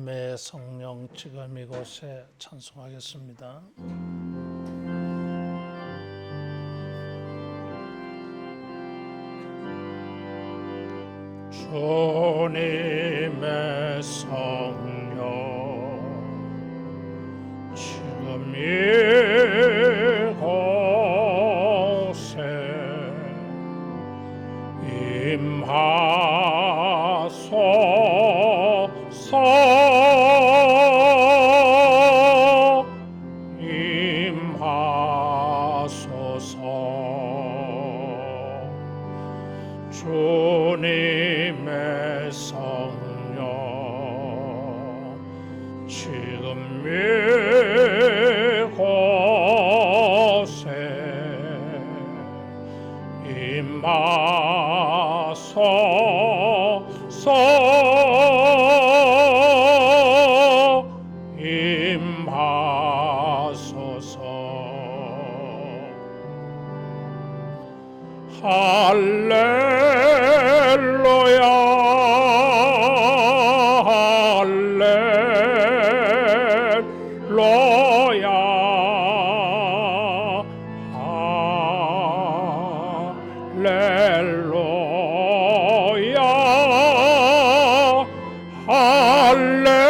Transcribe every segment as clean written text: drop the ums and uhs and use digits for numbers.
하나님의 성령 지금 이곳에 찬송하겠습니다. 주님의 성령 지금 이곳에 임하소서 주님의 성령 지금 이곳에 임하소서 할렐루야 할렐루야 할렐루야 할렐루야.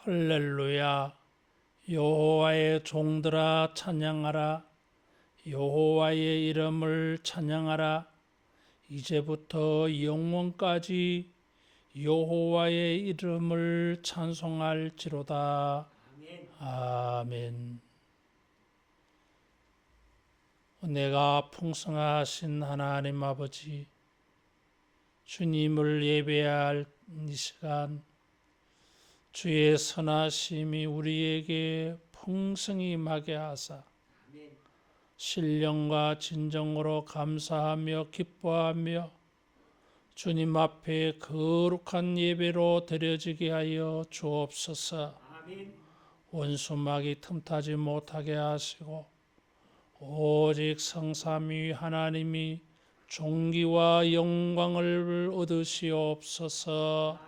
할렐루야. 여호와의 종들아 찬양하라. 여호와의 이름을 찬양하라. 이제부터 영원까지 여호와의 이름을 찬송할지로다. 아멘. 은혜가 풍성하신 하나님 아버지, 주님을 예배할 이 시간 주의 선하심이 우리에게 풍성히 임하게 하사 신령과 진정으로 감사하며 기뻐하며 주님 앞에 거룩한 예배로 드려지게 하여 주옵소서. 원수막이 틈타지 못하게 하시고 오직 성삼위 하나님이 존귀와 영광을 얻으시옵소서.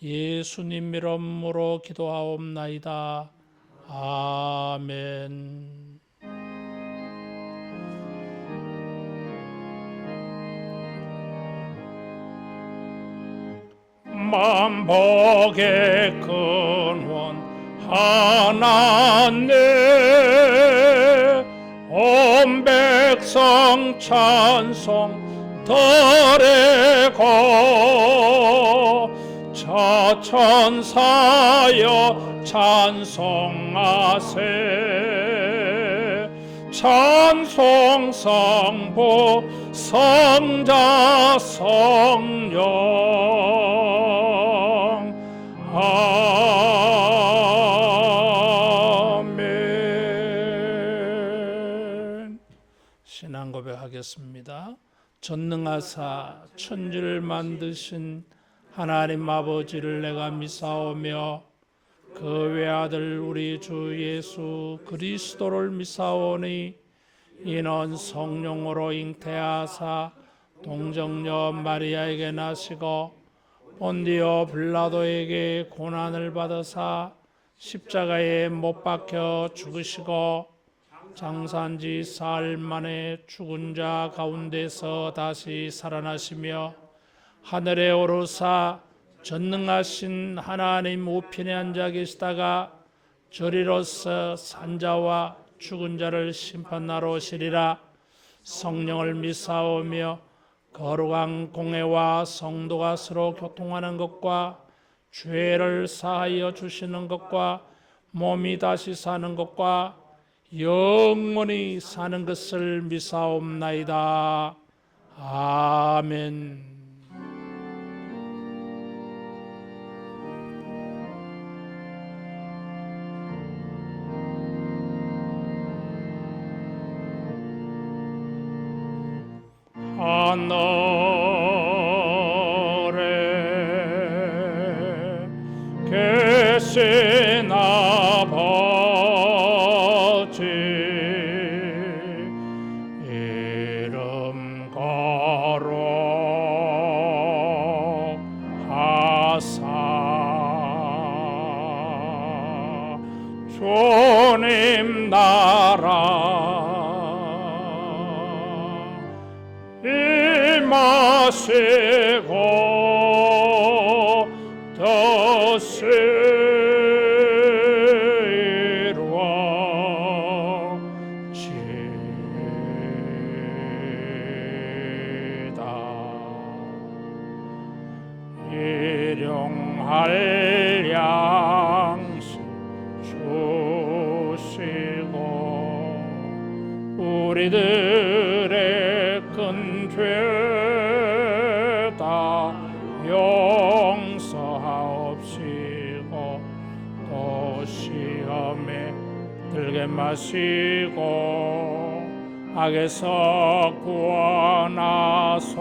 예수님 이름으로 기도하옵나이다. 아멘. 만복의 근원 하나님 온 백성 찬송 드리고 천사여 찬송하세. 찬송 성부 성자 성령 아멘. 신앙 고백하겠습니다. 전능하사 천지를 만드신 하나님 아버지를 내가 믿사오며 그 외아들 우리 주 예수 그리스도를 믿사오니 이는 성령으로 잉태하사 동정녀 마리아에게 나시고 본디오 빌라도에게 고난을 받으사 십자가에 못 박혀 죽으시고 장사한 지 사흘 만에 죽은 자 가운데서 다시 살아나시며 하늘에 오르사 전능하신 하나님 우편에 앉아 계시다가 저리로서 산자와 죽은 자를 심판하러 오시리라. 성령을 믿사오며 거룩한 공회와 성도가 서로 교통하는 것과 죄를 사하여 주시는 것과 몸이 다시 사는 것과 영원히 사는 것을 믿사옵나이다. 아멘. 하늘에 계신 아버지 이름 거룩하사 주님 나라 임하시고 뜻을 이루어지이다. 일용할 양식 주시고 우리들의 큰 죄다 용서하옵시고 또 시험에 들게 마시고 악에서 구원하소서.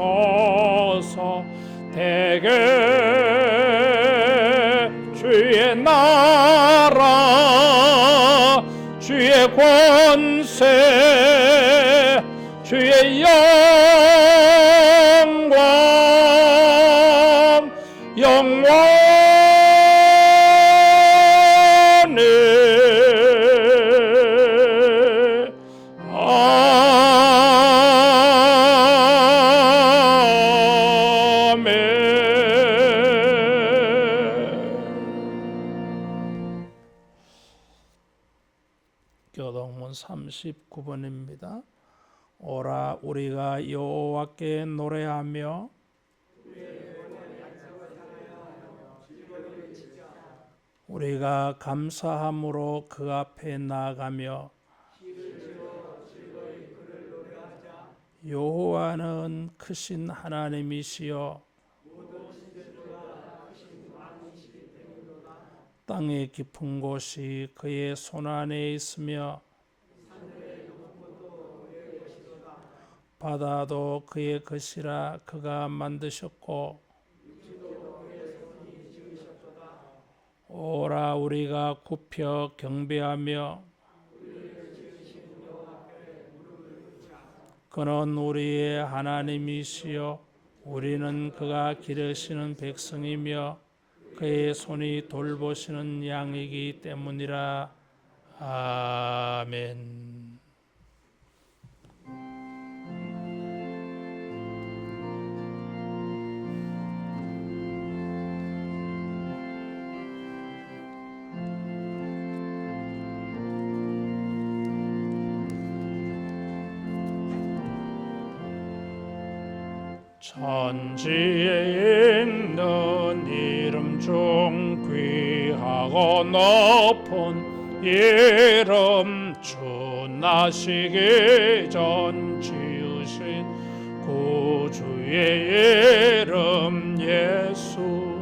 대개 주의 나라 주의 권세 주의 영광 영원히 교동문 39번입니다. 오라 우리가 여호와께 노래하며 우리가 감사함으로 그 앞에 나아가며 여호와는 크신 하나님이시여 땅의 깊은 곳이 그의 손안에 있으며 바다도 그의 것이라 그가 만드셨고 오라 우리가 굽혀 경배하며 그는 우리의 하나님이시요 우리는 그가 기르시는 백성이며 그의 손이 돌보시는 양이기 때문이라. 아멘. 천지에 있는 이름 중 귀하고 높은 이름 주 나시기 전 지으신 구주의 이름 예수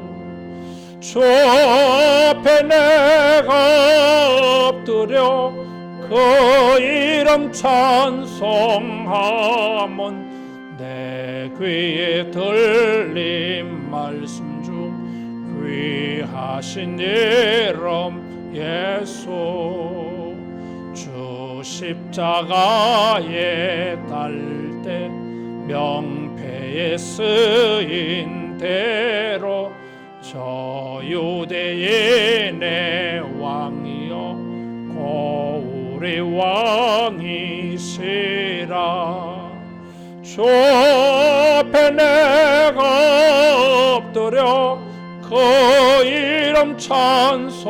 주 앞에 내가 엎드려 그 이름 찬송하면 내 귀에 들린 말씀 중 귀하신 이름 예수 주 십자가에 달 때 명패에 쓰인 대로 저 유대인의 왕이여 고 우리 왕이시라 주 앞에 내가 엎드려 그 이름 찬송하면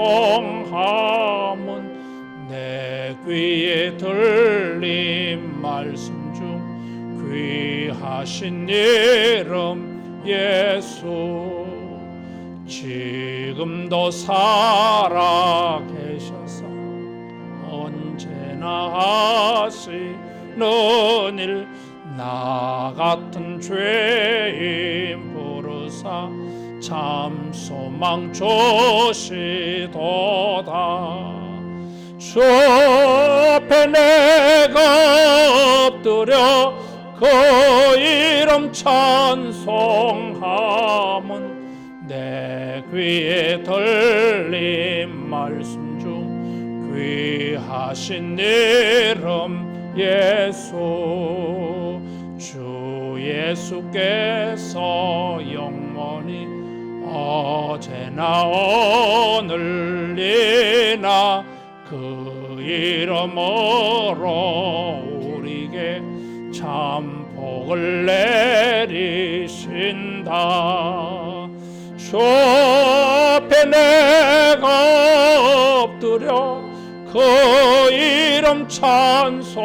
내 귀에 들린 말씀 중 귀하신 이름 예수, 지금도 살아계셔서 언제나 하시는 일, 나 같은 죄인 부르사 참 소망 주시도다. 주 앞에 내가 엎드려 그 이름 찬송함은 내 귀에 들린 말씀 중 귀하신 이름 예수, 주 예수께서 영원히 어제나 오늘이나 그 이름으로 우리에게 참 복을 내리신다. 주 앞에 내가 엎드려 그 이름 찬송함은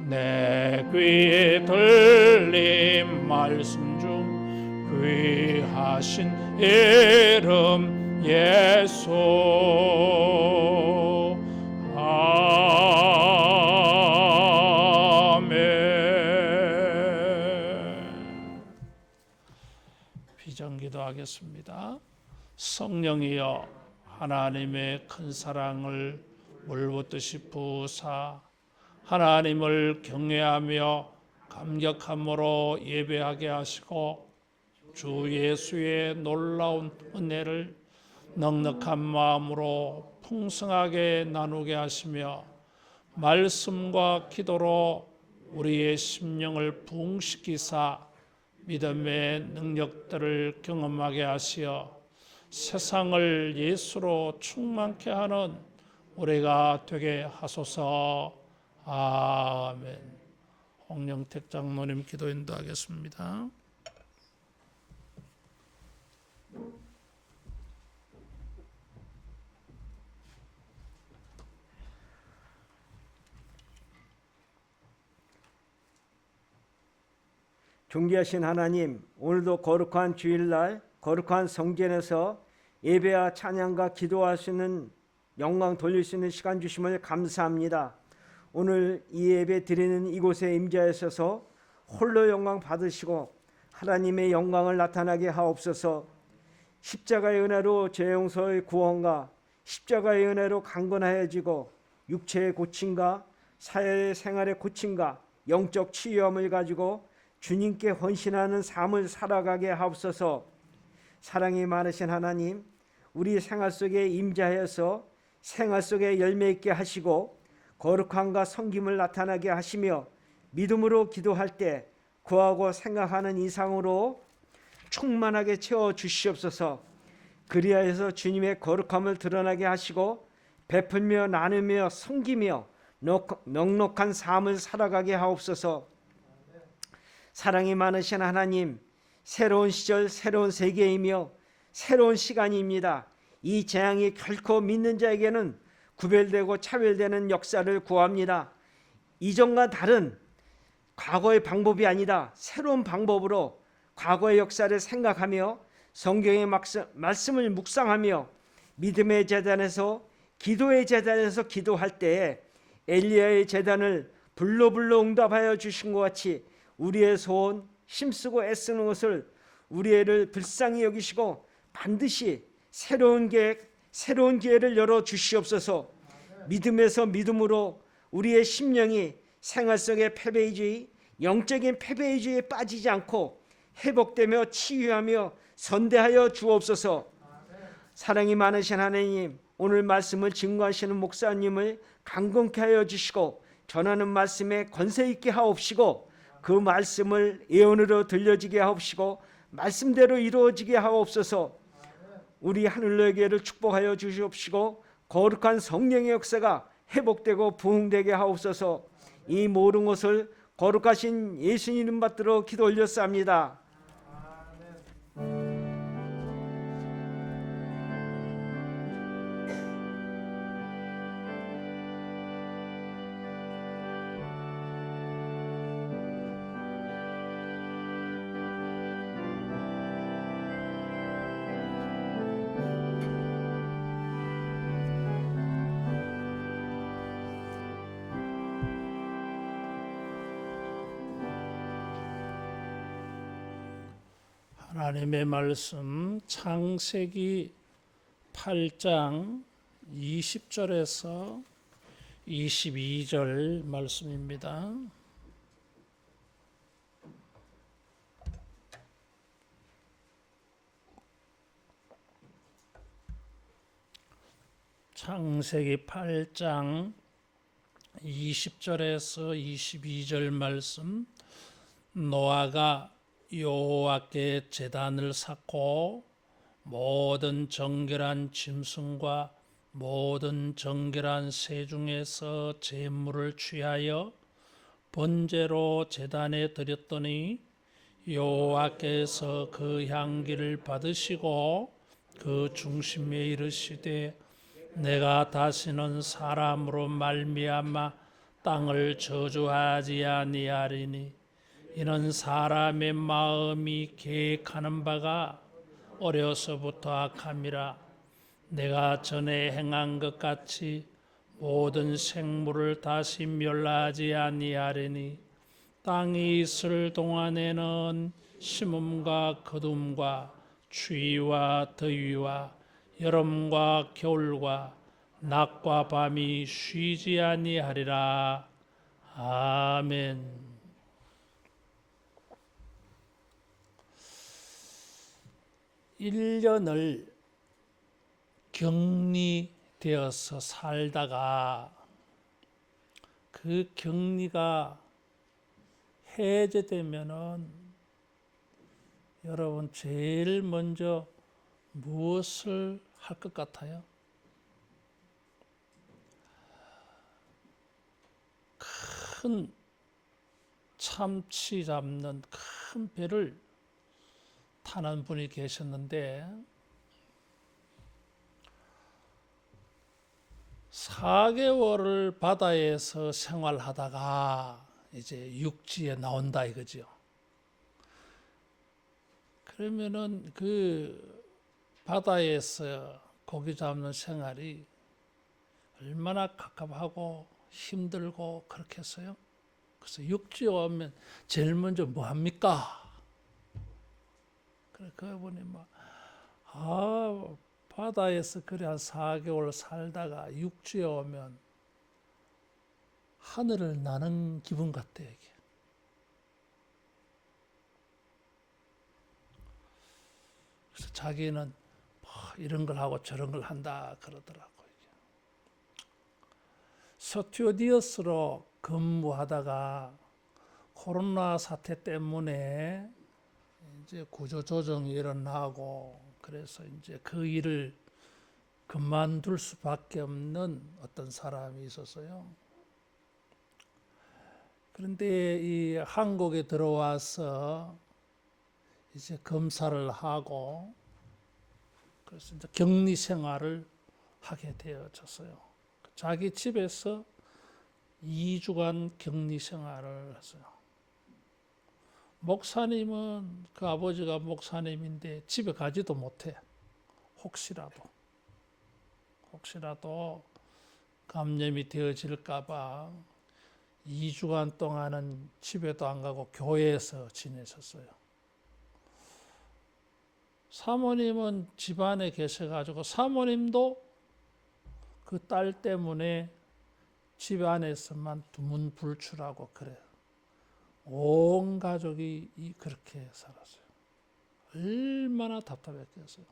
내 귀에 들린 말씀 중 귀하신 이름 예수. 아멘. 비전기도하겠습니다. 성령이여, 하나님의 큰 사랑을 물붓듯이 부으사 하나님을 경외하며 감격함으로 예배하게 하시고 주 예수의 놀라운 은혜를 넉넉한 마음으로 풍성하게 나누게 하시며 말씀과 기도로 우리의 심령을 부흥시키사 믿음의 능력들을 경험하게 하시어 세상을 예수로 충만케 하는 우리가 되게 하소서. 아멘. 홍영택 장로님 기도 인도하겠습니다. 존귀하신 하나님, 오늘도 거룩한 주일날 거룩한 성전에서 예배와 찬양과 기도할 수 있는 영광 돌릴 수 있는 시간 주심을 감사합니다. 오늘 이 예배 드리는 이곳에 임재하셔서 홀로 영광 받으시고 하나님의 영광을 나타나게 하옵소서. 십자가의 은혜로 죄 용서의 구원과 십자가의 은혜로 강건하여지고 육체의 고침과 사회 생활의 고침과 영적 치유함을 가지고 주님께 헌신하는 삶을 살아가게 하옵소서. 사랑이 많으신 하나님, 우리 생활 속에 임재하여서 생활 속에 열매 있게 하시고 거룩함과 성김을 나타나게 하시며 믿음으로 기도할 때 구하고 생각하는 이상으로 충만하게 채워 주시옵소서. 그리하여서 주님의 거룩함을 드러나게 하시고 베풀며 나누며 섬기며 넉넉한 삶을 살아가게 하옵소서. 사랑이 많으신 하나님, 새로운 시절 새로운 세계이며 새로운 시간입니다. 이 재앙이 결코 믿는 자에게는 구별되고 차별되는 역사를 구합니다. 이전과 다른 과거의 방법이 아니라 새로운 방법으로 과거의 역사를 생각하며 성경의 말씀을 묵상하며 믿음의 제단에서 기도의 제단에서 기도할 때에 엘리야의 제단을 불로 응답하여 주신 것 같이 우리의 소원, 힘쓰고 애쓰는 것을 우리를 불쌍히 여기시고 반드시 새로운 계획, 새로운 기회를 열어 주시옵소서. 믿음에서 믿음으로 우리의 심령이 생활 속의 패배주의, 영적인 패배주의에 빠지지 않고 회복되며 치유하며 선대하여 주옵소서. 사랑이 많으신 하나님, 오늘 말씀을 증거하시는 목사님을 강건케 하여 주시고 전하는 말씀에 권세 있게 하옵시고 그 말씀을 예언으로 들려지게 하옵시고 말씀대로 이루어지게 하옵소서. 우리 하늘나라를 축복하여 주시옵시고 거룩한 성령의 역사가 회복되고 부흥되게 하옵소서. 이 모든 것을 거룩하신 예수님 이름 받들어 기도 올렸사옵니다. 하나님의 말씀 창세기 8장 20절에서 22절 말씀입니다. 창세기 8장 20절에서 22절 말씀. 노아가 여호와께 제단을 쌓고 모든 정결한 짐승과 모든 정결한 새 중에서 제물을 취하여 번제로 제단에 드렸더니 여호와께서 그 향기를 받으시고 그 중심에 이르시되 내가 다시는 사람으로 말미암아 땅을 저주하지 아니하리니 이는 사람의 마음이 계획하는 바가 어려서부터 악함이라. 내가 전에 행한 것 같이 모든 생물을 다시 멸하지 아니하리니 땅이 있을 동안에는 심음과 거둠과 추위와 더위와 여름과 겨울과 낮과 밤이 쉬지 아니하리라. 아멘. (1년을) 격리되어서 살다가 그 격리가 해제되면은 여러분 제일 먼저 무엇을 할 것 같아요? 큰 참치 잡는 큰 배를 타는 분이 계셨는데 4개월을 바다에서 생활하다가 이제 육지에 나온다 이거죠. 그러면은 그 바다에서 고기 잡는 생활이 얼마나 갑갑하고 힘들고 그렇겠어요? 그래서 육지에 오면 제일 먼저 뭐 합니까? 그분이 바다에서 그래 한 4개월 살다가 육지에 오면 하늘을 나는 기분 같대 이게. 그래서 자기는 이런 걸 하고 저런 걸 한다 그러더라고요. 스튜어디스로 근무하다가 코로나 사태 때문에 이제 구조조정이 일어나고 그래서 이제 그 일을 그만둘 수밖에 없는 어떤 사람이 있었어요. 그런데 이 한국에 들어와서 이제 검사를 하고 그래서 이제 격리 생활을 하게 되어졌어요. 자기 집에서 2주간 격리 생활을 했어요. 목사님은 그 아버지가 목사님인데 집에 가지도 못해. 혹시라도 감염이 되어질까봐 2주간 동안은 집에도 안 가고 교회에서 지내셨어요. 사모님은 집안에 계셔가지고 사모님도 그 딸 때문에 집 안에서만 두문불출하고 그래요. 온 가족이 그렇게 살았어요. 얼마나 답답했겠어요.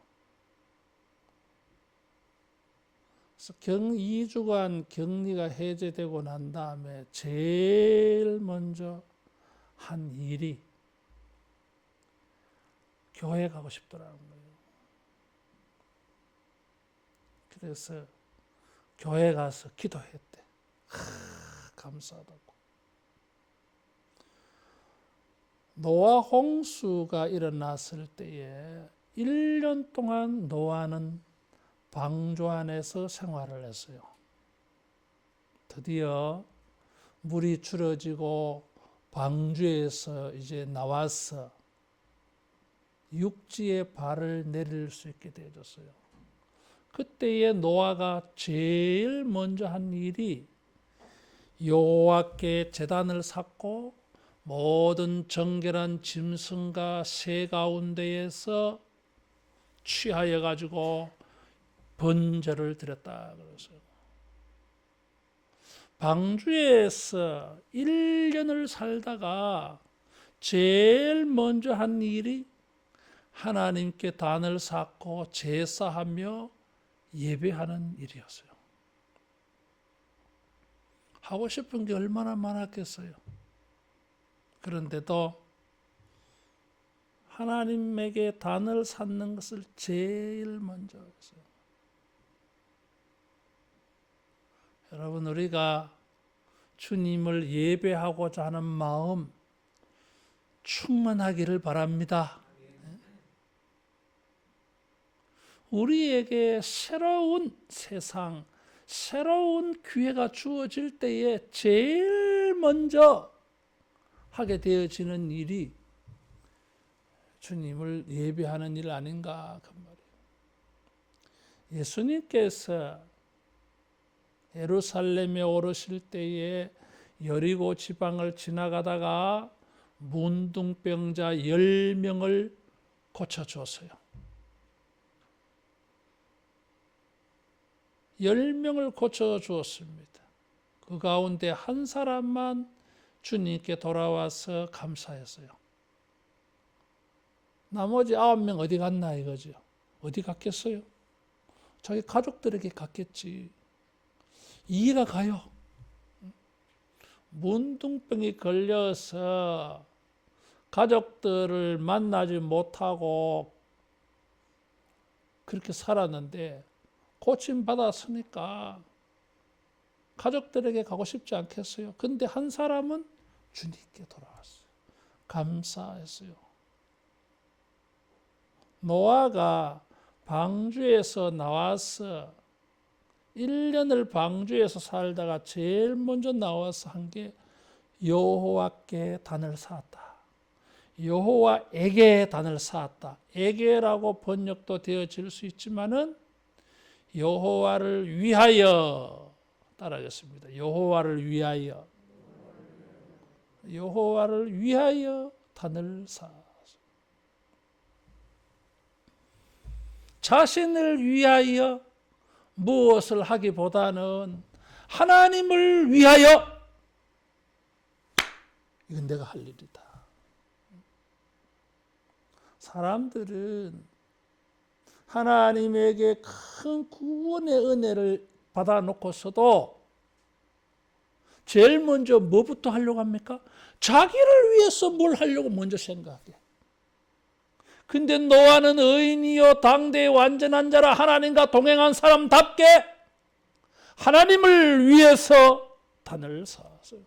그래서 2주간 격리가 해제되고 난 다음에 제일 먼저 한 일이 교회 가고 싶더라는 거예요. 그래서 교회 가서 기도했대. 감사하다고. 노아 홍수가 일어났을 때에 1년 동안 노아는 방주 안에서 생활을 했어요. 드디어 물이 줄어지고 방주에서 이제 나와서 육지에 발을 내릴 수 있게 되어졌어요. 그때에 노아가 제일 먼저 한 일이 여호와께 제단을 쌓고 모든 정결한 짐승과 새 가운데에서 취하여 가지고 번제를 드렸다 그랬어요. 방주에서 1년을 살다가 제일 먼저 한 일이 하나님께 단을 쌓고 제사하며 예배하는 일이었어요. 하고 싶은 게 얼마나 많았겠어요. 그런데도 하나님에게 단을 쌓는 것을 제일 먼저 했어요. 여러분, 우리가 주님을 예배하고자 하는 마음 충만하기를 바랍니다. 우리에게 새로운 세상, 새로운 기회가 주어질 때에 제일 먼저 하게 되어지는 일이 주님을 예배하는 일 아닌가 그 말이에요. 예수님께서 예루살렘에 오르실 때에 여리고 지방을 지나가다가 문둥병자 10명을 고쳐주었어요. 10명을 고쳐주었습니다. 그 가운데 한 사람만 주님께 돌아와서 감사했어요. 나머지 9명 어디 갔나 이거죠. 어디 갔겠어요? 자기 가족들에게 갔겠지. 이해가 가요. 문둥병이 걸려서 가족들을 만나지 못하고 그렇게 살았는데 고침받았으니까 가족들에게 가고 싶지 않겠어요? 근데 한 사람은 주님께 돌아왔어요. 감사했어요. 노아가 방주에서 나와서 1년을 방주에서 살다가 제일 먼저 나와서 한 게 여호와께 단을 쌓았다. 여호와에게 단을 쌓았다. 에게라고 번역도 되어질 수 있지만은 여호와를 위하여 따라하겠습니다. 여호와를 위하여. 여호와를 위하여 단을 쌓았어요. 자신을 위하여 무엇을 하기보다는 하나님을 위하여 이건 내가 할 일이다. 사람들은 하나님에게 큰 구원의 은혜를 받아놓고서도 제일 먼저 뭐부터 하려고 합니까? 자기를 위해서 뭘 하려고 먼저 생각해. 근데 노아는 의인이요 당대의 완전한 자라 하나님과 동행한 사람답게 하나님을 위해서 단을 쌓았어요.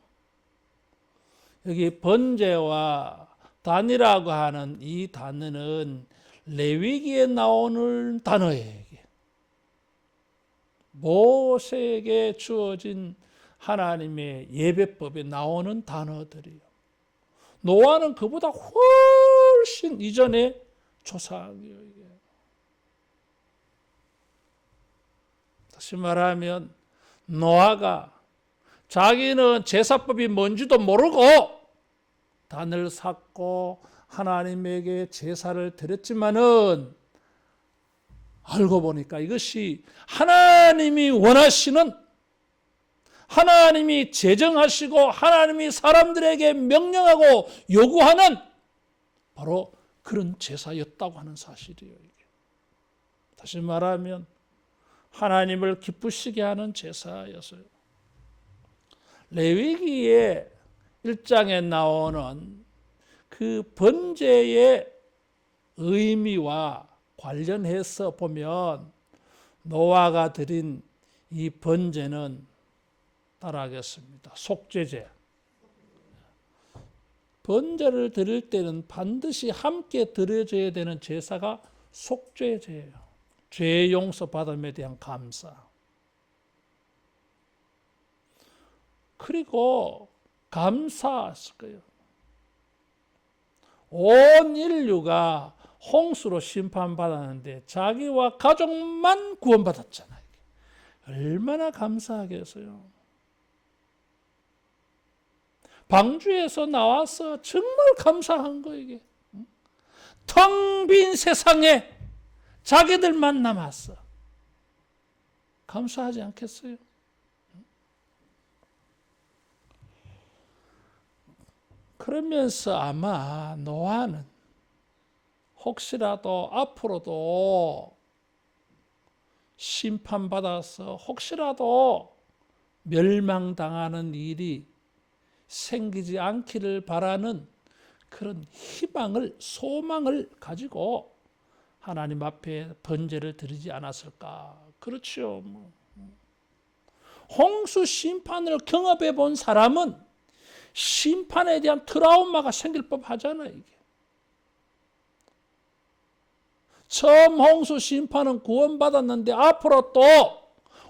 여기 번제와 단이라고 하는 이 단어는 레위기에 나오는 단어예요. 모세에게 주어진 하나님의 예배법에 나오는 단어들이요. 노아는 그보다 훨씬 이전에 조상이에요. 다시 말하면 노아가 자기는 제사법이 뭔지도 모르고 단을 쌓고 하나님에게 제사를 드렸지만은 알고 보니까 이것이 하나님이 원하시는, 하나님이 제정하시고 하나님이 사람들에게 명령하고 요구하는 바로 그런 제사였다고 하는 사실이에요. 이게. 다시 말하면 하나님을 기쁘시게 하는 제사였어요. 레위기의 1장에 나오는 그 번제의 의미와 관련해서 보면 노아가 드린 이 번제는 따라하겠습니다. 속죄제. 번제를 드릴 때는 반드시 함께 드려져야 되는 제사가 속죄제예요. 죄 용서 받음에 대한 감사. 그리고 감사했을 거예요. 온 인류가 홍수로 심판받았는데 자기와 가족만 구원받았잖아요. 얼마나 감사하겠어요. 방주에서 나와서 정말 감사한 거 이게. 텅 빈 세상에 자기들만 남았어. 감사하지 않겠어요? 그러면서 아마 노아는 혹시라도 앞으로도 심판받아서 혹시라도 멸망당하는 일이 생기지 않기를 바라는 그런 희망을, 소망을 가지고 하나님 앞에 번제를 드리지 않았을까? 그렇죠. 홍수 심판을 경험해 본 사람은 심판에 대한 트라우마가 생길 법하잖아요. 이게. 처음 홍수 심판은 구원받았는데 앞으로 또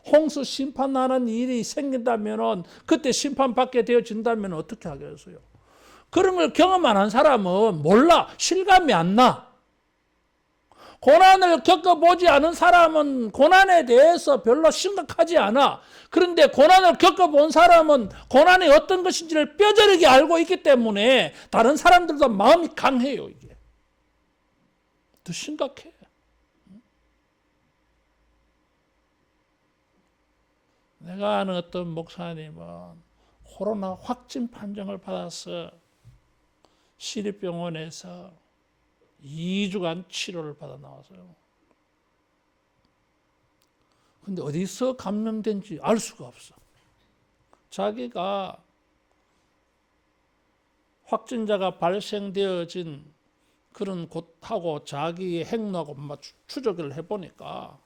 홍수 심판하는 일이 생긴다면 그때 심판받게 되어진다면 어떻게 하겠어요? 그런 걸 경험 안 한 사람은 몰라. 실감이 안 나. 고난을 겪어보지 않은 사람은 고난에 대해서 별로 심각하지 않아. 그런데 고난을 겪어본 사람은 고난이 어떤 것인지를 뼈저리게 알고 있기 때문에 다른 사람들도 마음이 강해요. 이게 더 심각해. 내가 아는 어떤 목사님은 코로나 확진 판정을 받아서 시립병원에서 2주간 치료를 받아 나왔어요. 근데 어디서 감염된지 알 수가 없어. 자기가 확진자가 발생되어진 그런 곳하고 자기의 행로하고 추적을 해보니까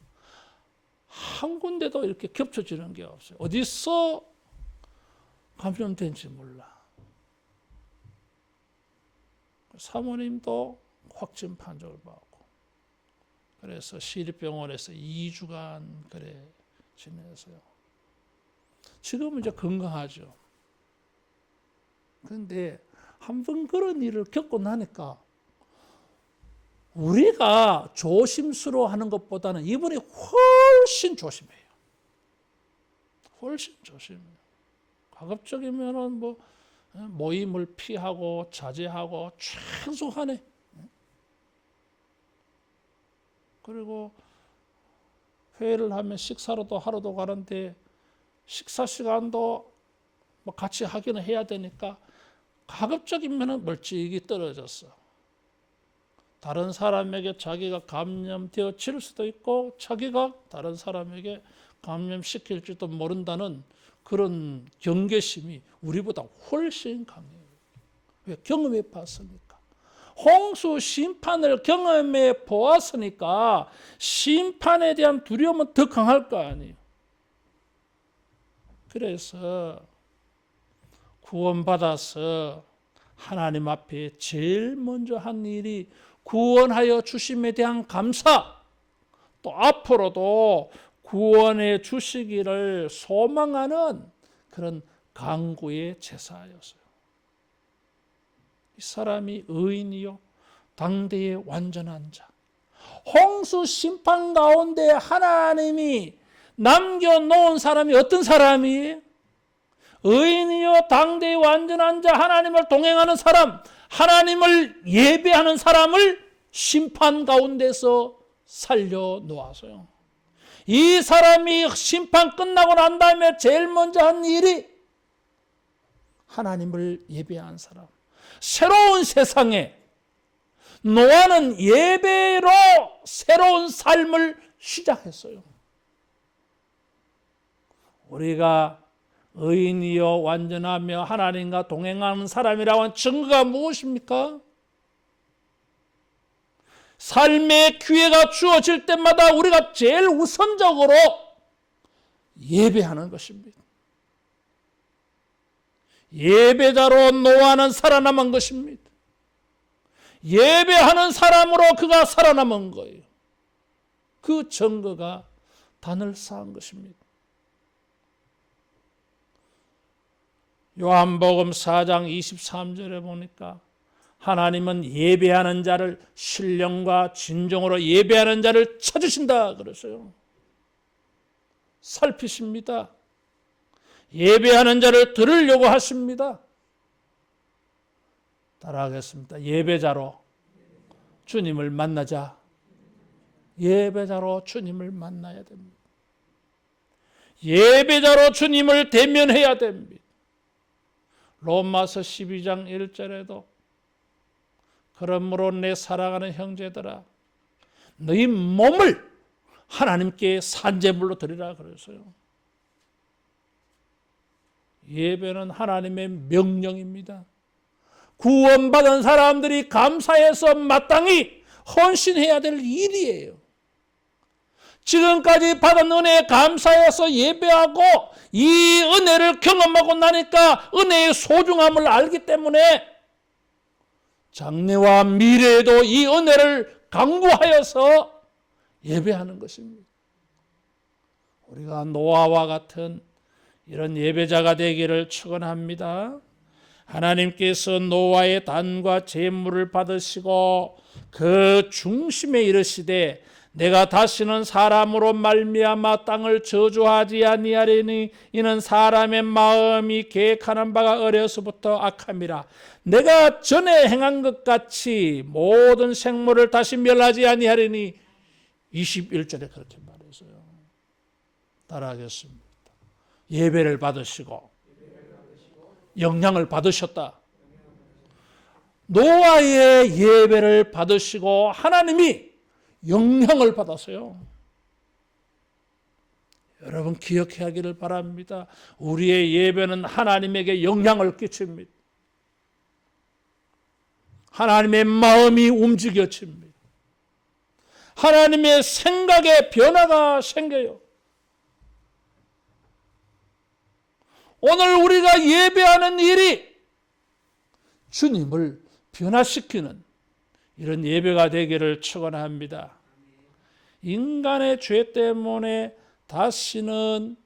한 군데도 이렇게 겹쳐지는 게 없어요. 어디서 감염된지 몰라. 사모님도 확진 판정을 받고 그래서 시립병원에서 2주간 그래 지냈어요. 지금은 이제 건강하죠. 그런데 한 번 그런 일을 겪고 나니까 우리가 조심스러워하는 것보다는 이분이 훨씬 조심해요. 훨씬 조심해요. 가급적이면은 뭐 모임을 피하고 자제하고 최소한의 그리고 회의를 하면 식사로도 하루도 가는데 식사 시간도 뭐 같이 하기는 해야 되니까 가급적이면 멀찍이 떨어졌어. 다른 사람에게 자기가 감염되어질 수도 있고 자기가 다른 사람에게 감염시킬지도 모른다는 그런 경계심이 우리보다 훨씬 강해요. 왜? 경험해 봤으니까. 홍수 심판을 경험해 보았으니까 심판에 대한 두려움은 더 강할 거 아니에요. 그래서 구원받아서 하나님 앞에 제일 먼저 한 일이 구원하여 주심에 대한 감사, 또 앞으로도 구원해 주시기를 소망하는 그런 간구의 제사였어요. 이 사람이 의인이요 당대의 완전한 자. 홍수 심판 가운데 하나님이 남겨놓은 사람이 어떤 사람이에요? 의인이요 당대의 완전한 자, 하나님을 동행하는 사람, 하나님을 예배하는 사람을 심판 가운데서 살려놓았어요. 이 사람이 심판 끝나고 난 다음에 제일 먼저 한 일이 하나님을 예배한 사람. 새로운 세상에 노아는 예배로 새로운 삶을 시작했어요. 우리가 의인이요 완전하며 하나님과 동행하는 사람이라고 하는 증거가 무엇입니까? 삶의 기회가 주어질 때마다 우리가 제일 우선적으로 예배하는 것입니다. 예배자로 노아는 살아남은 것입니다. 예배하는 사람으로 그가 살아남은 거예요. 그 증거가 단을 쌓은 것입니다. 요한복음 4장 23절에 보니까 하나님은 예배하는 자를 신령과 진정으로 예배하는 자를 찾으신다 그랬어요. 살피십니다. 예배하는 자를 들으려고 하십니다. 따라하겠습니다. 예배자로 주님을 만나자. 예배자로 주님을 만나야 됩니다. 예배자로 주님을 대면해야 됩니다. 로마서 12장 1절에도 그러므로 내 사랑하는 형제들아 너희 몸을 하나님께 산제물로 드리라 그랬어요. 예배는 하나님의 명령입니다. 구원받은 사람들이 감사해서 마땅히 헌신해야 될 일이에요. 지금까지 받은 은혜에 감사해서 예배하고 이 은혜를 경험하고 나니까 은혜의 소중함을 알기 때문에 장래와 미래에도 이 은혜를 강구하여서 예배하는 것입니다. 우리가 노아와 같은 이런 예배자가 되기를 축원합니다. 하나님께서 노아의 단과 제물을 받으시고 그 중심에 이르시되 내가 다시는 사람으로 말미암아 땅을 저주하지 아니하리니 이는 사람의 마음이 계획하는 바가 어려서부터 악함이라. 내가 전에 행한 것 같이 모든 생물을 다시 멸하지 아니하리니 21절에 그렇게 말했어요. 따라하겠습니다. 예배를 받으시고 영향을 받으셨다. 노아의 예배를 받으시고 하나님이 영향을 받았어요. 여러분 기억해야 하기를 바랍니다. 우리의 예배는 하나님에게 영향을 끼칩니다. 하나님의 마음이 움직여집니다. 하나님의 생각에 변화가 생겨요. 오늘 우리가 예배하는 일이 주님을 변화시키는 이런 예배가 되기를 축원합니다. 인간의 죄 때문에 다시는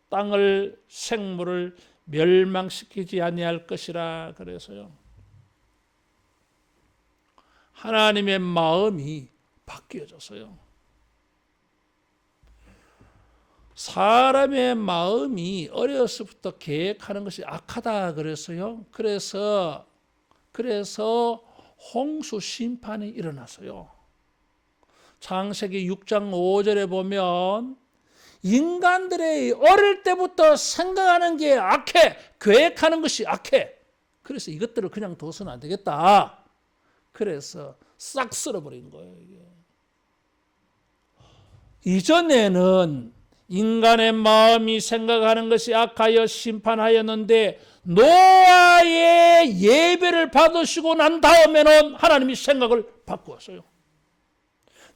땅을 생물을 멸망시키지 아니할 것이라 그래서요. 하나님의 마음이 바뀌어졌어요. 사람의 마음이 어려서부터 계획하는 것이 악하다 그래서요. 그래서 홍수 심판이 일어났어요. 창세기 6장 5절에 보면 인간들의 어릴 때부터 생각하는 게 악해. 계획하는 것이 악해. 그래서 이것들을 그냥 둬서는 안 되겠다. 그래서 싹 쓸어버린 거예요. 이게. 이전에는 인간의 마음이 생각하는 것이 악하여 심판하였는데 노아의 예배를 받으시고 난 다음에는 하나님이 생각을 바꾸었어요.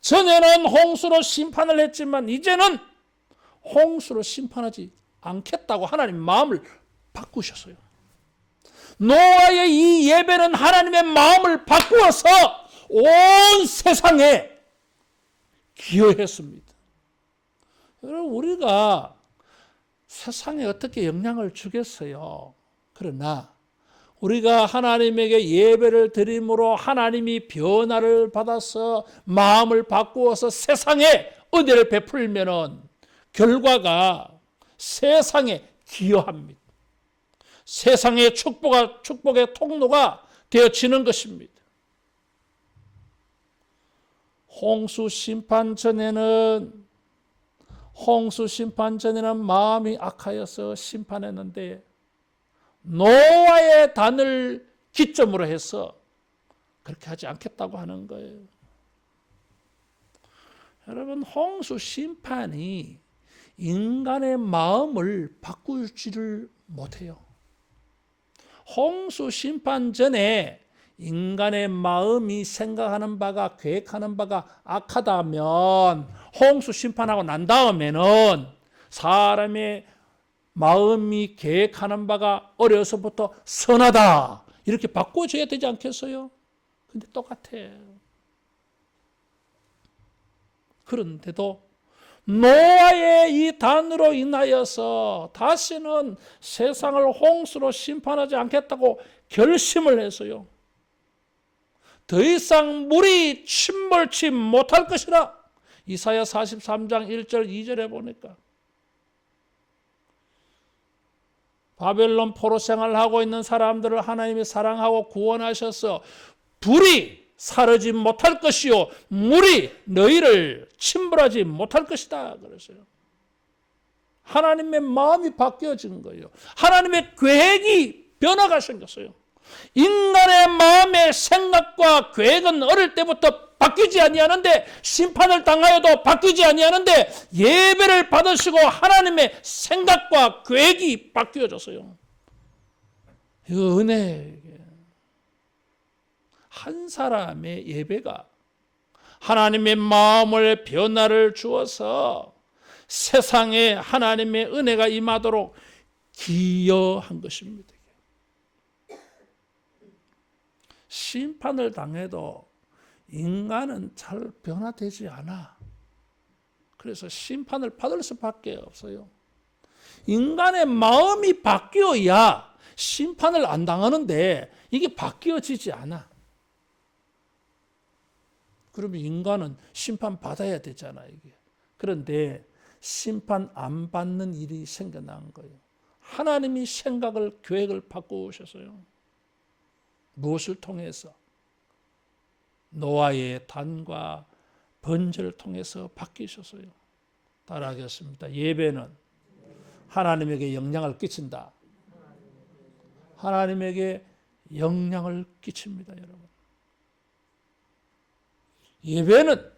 전에는 홍수로 심판을 했지만 이제는 홍수로 심판하지 않겠다고 하나님 마음을 바꾸셨어요. 노아의 이 예배는 하나님의 마음을 바꾸어서 온 세상에 기여했습니다. 여러분 우리가 세상에 어떻게 영향을 주겠어요? 그러나 우리가 하나님에게 예배를 드림으로 하나님이 변화를 받아서 마음을 바꾸어서 세상에 은혜를 베풀면은 결과가 세상에 기여합니다. 세상의 축복의 통로가 되어지는 것입니다. 홍수 심판 전에는 마음이 악하여서 심판했는데 노아의 단을 기점으로 해서 그렇게 하지 않겠다고 하는 거예요. 여러분 홍수 심판이 인간의 마음을 바꾸지를 못해요. 홍수 심판 전에 인간의 마음이 생각하는 바가 계획하는 바가 악하다면 홍수 심판하고 난 다음에는 사람의 마음이 계획하는 바가 어려서부터 선하다 이렇게 바꿔줘야 되지 않겠어요? 근데 똑같아요. 그런데도 노아의 이 단으로 인하여서 다시는 세상을 홍수로 심판하지 않겠다고 결심을 했어요. 더 이상 물이 침몰치 못할 것이라. 이사야 43장 1절 2절에 보니까 바벨론 포로 생활하고 있는 사람들을 하나님이 사랑하고 구원하셔서 불이 사르지 못할 것이요 물이 너희를 침몰하지 못할 것이다 그랬어요. 하나님의 마음이 바뀌어진 거예요. 하나님의 계획이 변화가 생겼어요. 인간의 마음의 생각과 계획은 어릴 때부터 바뀌지 아니하는데, 심판을 당하여도 바뀌지 아니하는데, 예배를 받으시고 하나님의 생각과 계획이 바뀌어졌어요. 이 은혜, 한 사람의 예배가 하나님의 마음을 변화를 주어서 세상에 하나님의 은혜가 임하도록 기여한 것입니다. 심판을 당해도 인간은 잘 변화되지 않아. 그래서 심판을 받을 수밖에 없어요. 인간의 마음이 바뀌어야 심판을 안 당하는데 이게 바뀌어지지 않아. 그러면 인간은 심판 받아야 되잖아, 이게. 그런데 심판 안 받는 일이 생겨난 거예요. 하나님이 생각을, 계획을 바꾸셨어요. 무엇을 통해서? 노아의 단과 번제를 통해서 바뀌셨어요. 따라하겠습니다. 예배는 하나님에게 영향을 끼친다. 하나님에게 영향을 끼칩니다, 여러분. 예배는,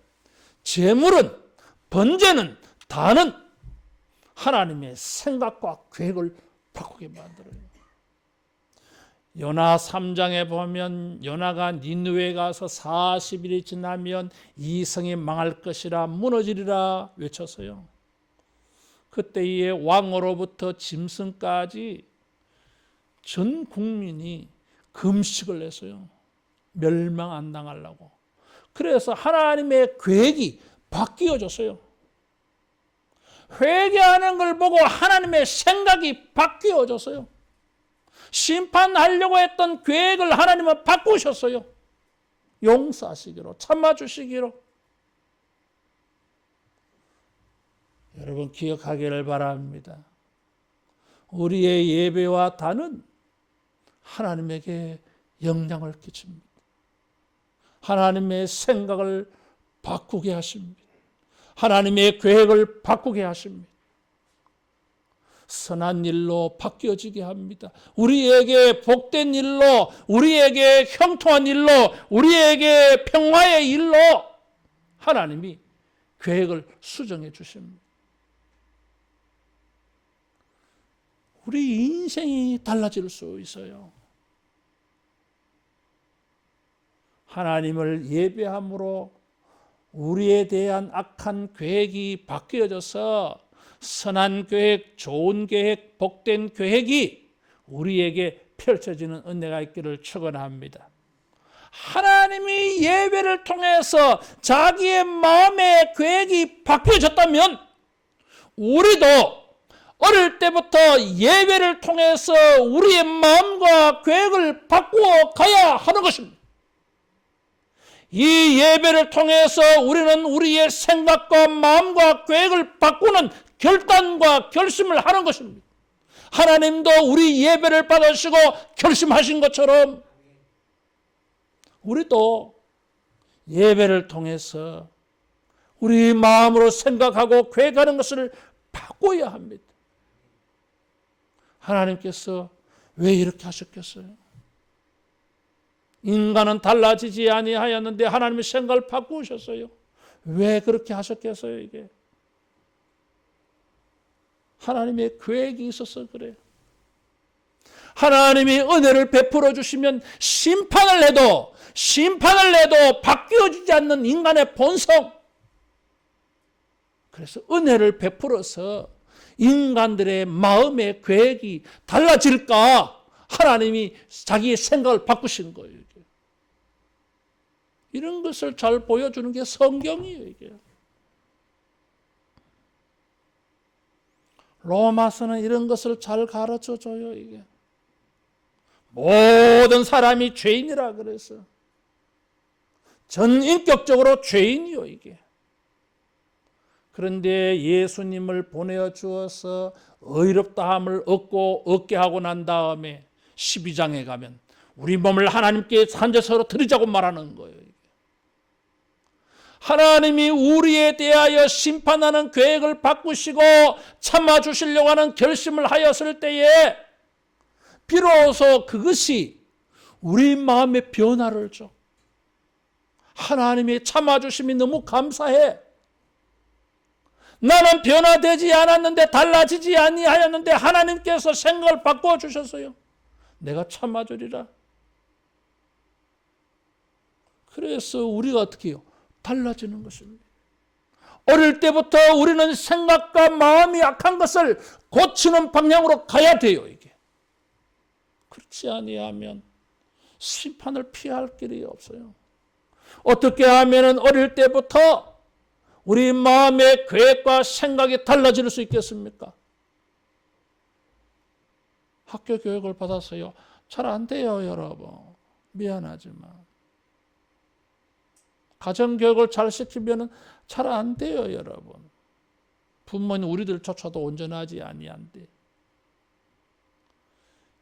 제물은, 번제는, 다는 하나님의 생각과 계획을 바꾸게 만들어요. 요나 3장에 보면 요나가 니느웨에 가서 40일이 지나면 이 성이 망할 것이라 무너지리라 외쳤어요. 그때의 왕으로부터 짐승까지 전 국민이 금식을 했어요. 멸망 안 당하려고. 그래서 하나님의 계획이 바뀌어졌어요. 회개하는 걸 보고 하나님의 생각이 바뀌어졌어요. 심판하려고 했던 계획을 하나님은 바꾸셨어요. 용서하시기로, 참아주시기로. 여러분 기억하기를 바랍니다. 우리의 예배와 단은 하나님에게 영향을 끼칩니다. 하나님의 생각을 바꾸게 하십니다. 하나님의 계획을 바꾸게 하십니다. 선한 일로 바뀌어지게 합니다. 우리에게 복된 일로, 우리에게 형통한 일로, 우리에게 평화의 일로 하나님이 계획을 수정해 주십니다. 우리 인생이 달라질 수 있어요. 하나님을 예배함으로 우리에 대한 악한 계획이 바뀌어져서 선한 계획, 좋은 계획, 복된 계획이 우리에게 펼쳐지는 은혜가 있기를 축원합니다. 하나님이 예배를 통해서 자기의 마음의 계획이 바뀌어졌다면 우리도 어릴 때부터 예배를 통해서 우리의 마음과 계획을 바꾸어 가야 하는 것입니다. 이 예배를 통해서 우리는 우리의 생각과 마음과 계획을 바꾸는 결단과 결심을 하는 것입니다. 하나님도 우리 예배를 받으시고 결심하신 것처럼 우리도 예배를 통해서 우리 마음으로 생각하고 계획하는 것을 바꿔야 합니다. 하나님께서 왜 이렇게 하셨겠어요? 인간은 달라지지 아니하였는데 하나님의 생각을 바꾸셨어요. 왜 그렇게 하셨겠어요, 이게? 하나님의 계획이 있어서 그래요. 하나님이 은혜를 베풀어 주시면 심판을 해도 바뀌어지지 않는 인간의 본성. 그래서 은혜를 베풀어서 인간들의 마음의 계획이 달라질까? 하나님이 자기의 생각을 바꾸신 거예요. 이런 것을 잘 보여주는 게 성경이에요, 이게. 로마서는 이런 것을 잘 가르쳐 줘요, 이게. 모든 사람이 죄인이라 그래서. 전 인격적으로 죄인이요, 이게. 그런데 예수님을 보내어 주어서 의롭다함을 얻게 하고 난 다음에 12장에 가면 우리 몸을 하나님께 산제사로 드리자고 말하는 거예요. 하나님이 우리에 대하여 심판하는 계획을 바꾸시고 참아주시려고 하는 결심을 하였을 때에 비로소 그것이 우리 마음의 변화를 줘. 하나님의 참아주심이 너무 감사해. 나는 변화되지 않았는데, 달라지지 아니하였는데 하나님께서 생각을 바꾸어 주셨어요. 내가 참아주리라. 그래서 우리가 어떻게 해요? 달라지는 것입니다. 어릴 때부터 우리는 생각과 마음이 악한 것을 고치는 방향으로 가야 돼요. 이게 그렇지 아니하면 심판을 피할 길이 없어요. 어떻게 하면 어릴 때부터 우리 마음의 계획과 생각이 달라질 수 있겠습니까? 학교 교육을 받았어요. 잘 안 돼요, 여러분. 미안하지만. 가정교육을 잘 시키면 잘 안 돼요, 여러분. 부모님 우리들조차도 온전하지 아니한데.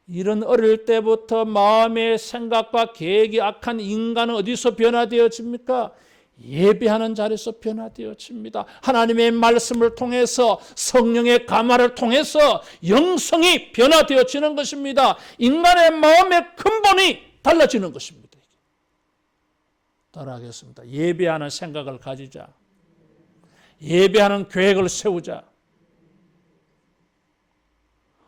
이런 어릴 때부터 마음의 생각과 계획이 악한 인간은 어디서 변화되어집니까? 예배하는 자리에서 변화되어집니다. 하나님의 말씀을 통해서, 성령의 감화를 통해서 영성이 변화되어지는 것입니다. 인간의 마음의 근본이 달라지는 것입니다. 따라하겠습니다. 예배하는 생각을 가지자. 예배하는 계획을 세우자.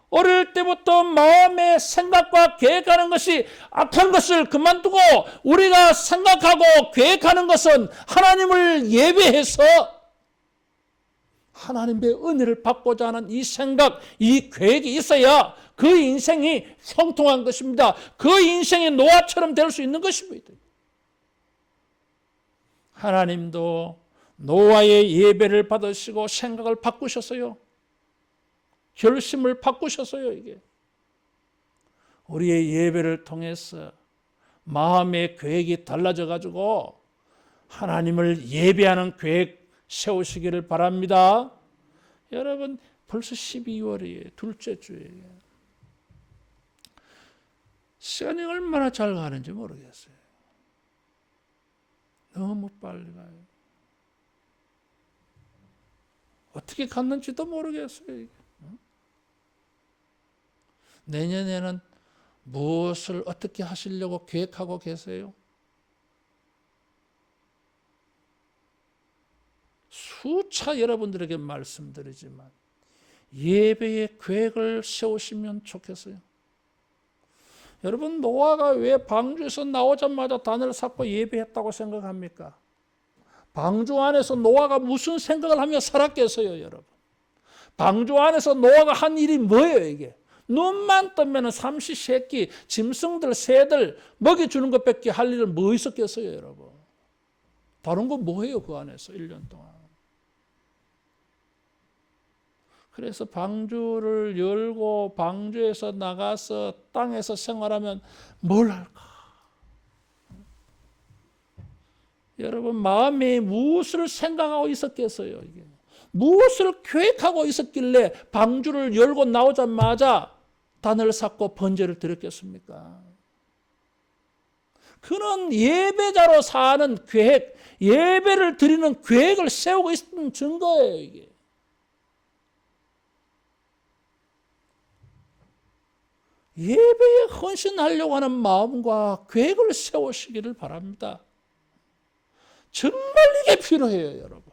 어릴 때부터 마음의 생각과 계획하는 것이 악한 것을 그만두고 우리가 생각하고 계획하는 것은 하나님을 예배해서 하나님의 은혜를 받고자 하는 이 생각, 이 계획이 있어야 그 인생이 형통한 것입니다. 그 인생이 노아처럼 될 수 있는 것입니다. 하나님도 노아의 예배를 받으시고 생각을 바꾸셨어요. 결심을 바꾸셨어요. 이게 우리의 예배를 통해서 마음의 계획이 달라져 가지고 하나님을 예배하는 계획 세우시기를 바랍니다. 여러분 벌써 12월이에요. 둘째 주예요. 시간이 얼마나 잘 가는지 모르겠어요. 너무 빨리 가요. 어떻게 갔는지도 모르겠어요. 이게. 내년에는 무엇을 어떻게 하시려고 계획하고 계세요? 수차 여러분들에게 말씀드리지만 예배의 계획을 세우시면 좋겠어요. 여러분 노아가 왜 방주에서 나오자마자 단을 쌓고 예배했다고 생각합니까? 방주 안에서 노아가 무슨 생각을 하며 살았겠어요, 여러분? 방주 안에서 노아가 한 일이 뭐예요, 이게? 눈만 뜨면 삼시세끼 짐승들, 새들 먹여주는 것밖에 할 일은 뭐 있었겠어요, 여러분? 다른 거 뭐예요, 그 안에서 1년 동안? 그래서 방주를 열고 방주에서 나가서 땅에서 생활하면 뭘 할까? 여러분 마음에 무엇을 생각하고 있었겠어요? 이게 무엇을 계획하고 있었길래 방주를 열고 나오자마자 단을 쌓고 번제를 드렸겠습니까? 그는 예배자로 사는 계획, 예배를 드리는 계획을 세우고 있는 증거예요. 이게. 예배에 헌신하려고 하는 마음과 계획을 세우시기를 바랍니다. 정말 이게 필요해요, 여러분.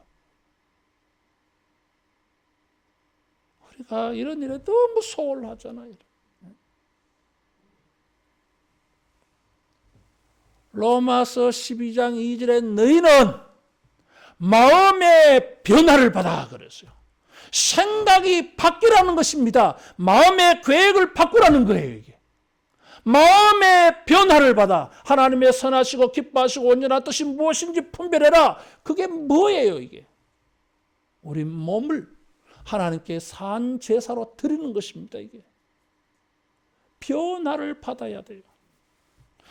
우리가 이런 일에 너무 소홀하잖아요. 로마서 12장 2절에 너희는 마음의 변화를 받아 그랬어요. 생각이 바뀌라는 것입니다. 마음의 계획을 바꾸라는 거예요. 이게. 마음의 변화를 받아 하나님의 선하시고 기뻐하시고 온전한 뜻이 무엇인지 분별해라. 그게 뭐예요, 이게? 우리 몸을 하나님께 산 제사로 드리는 것입니다. 이게 변화를 받아야 돼요.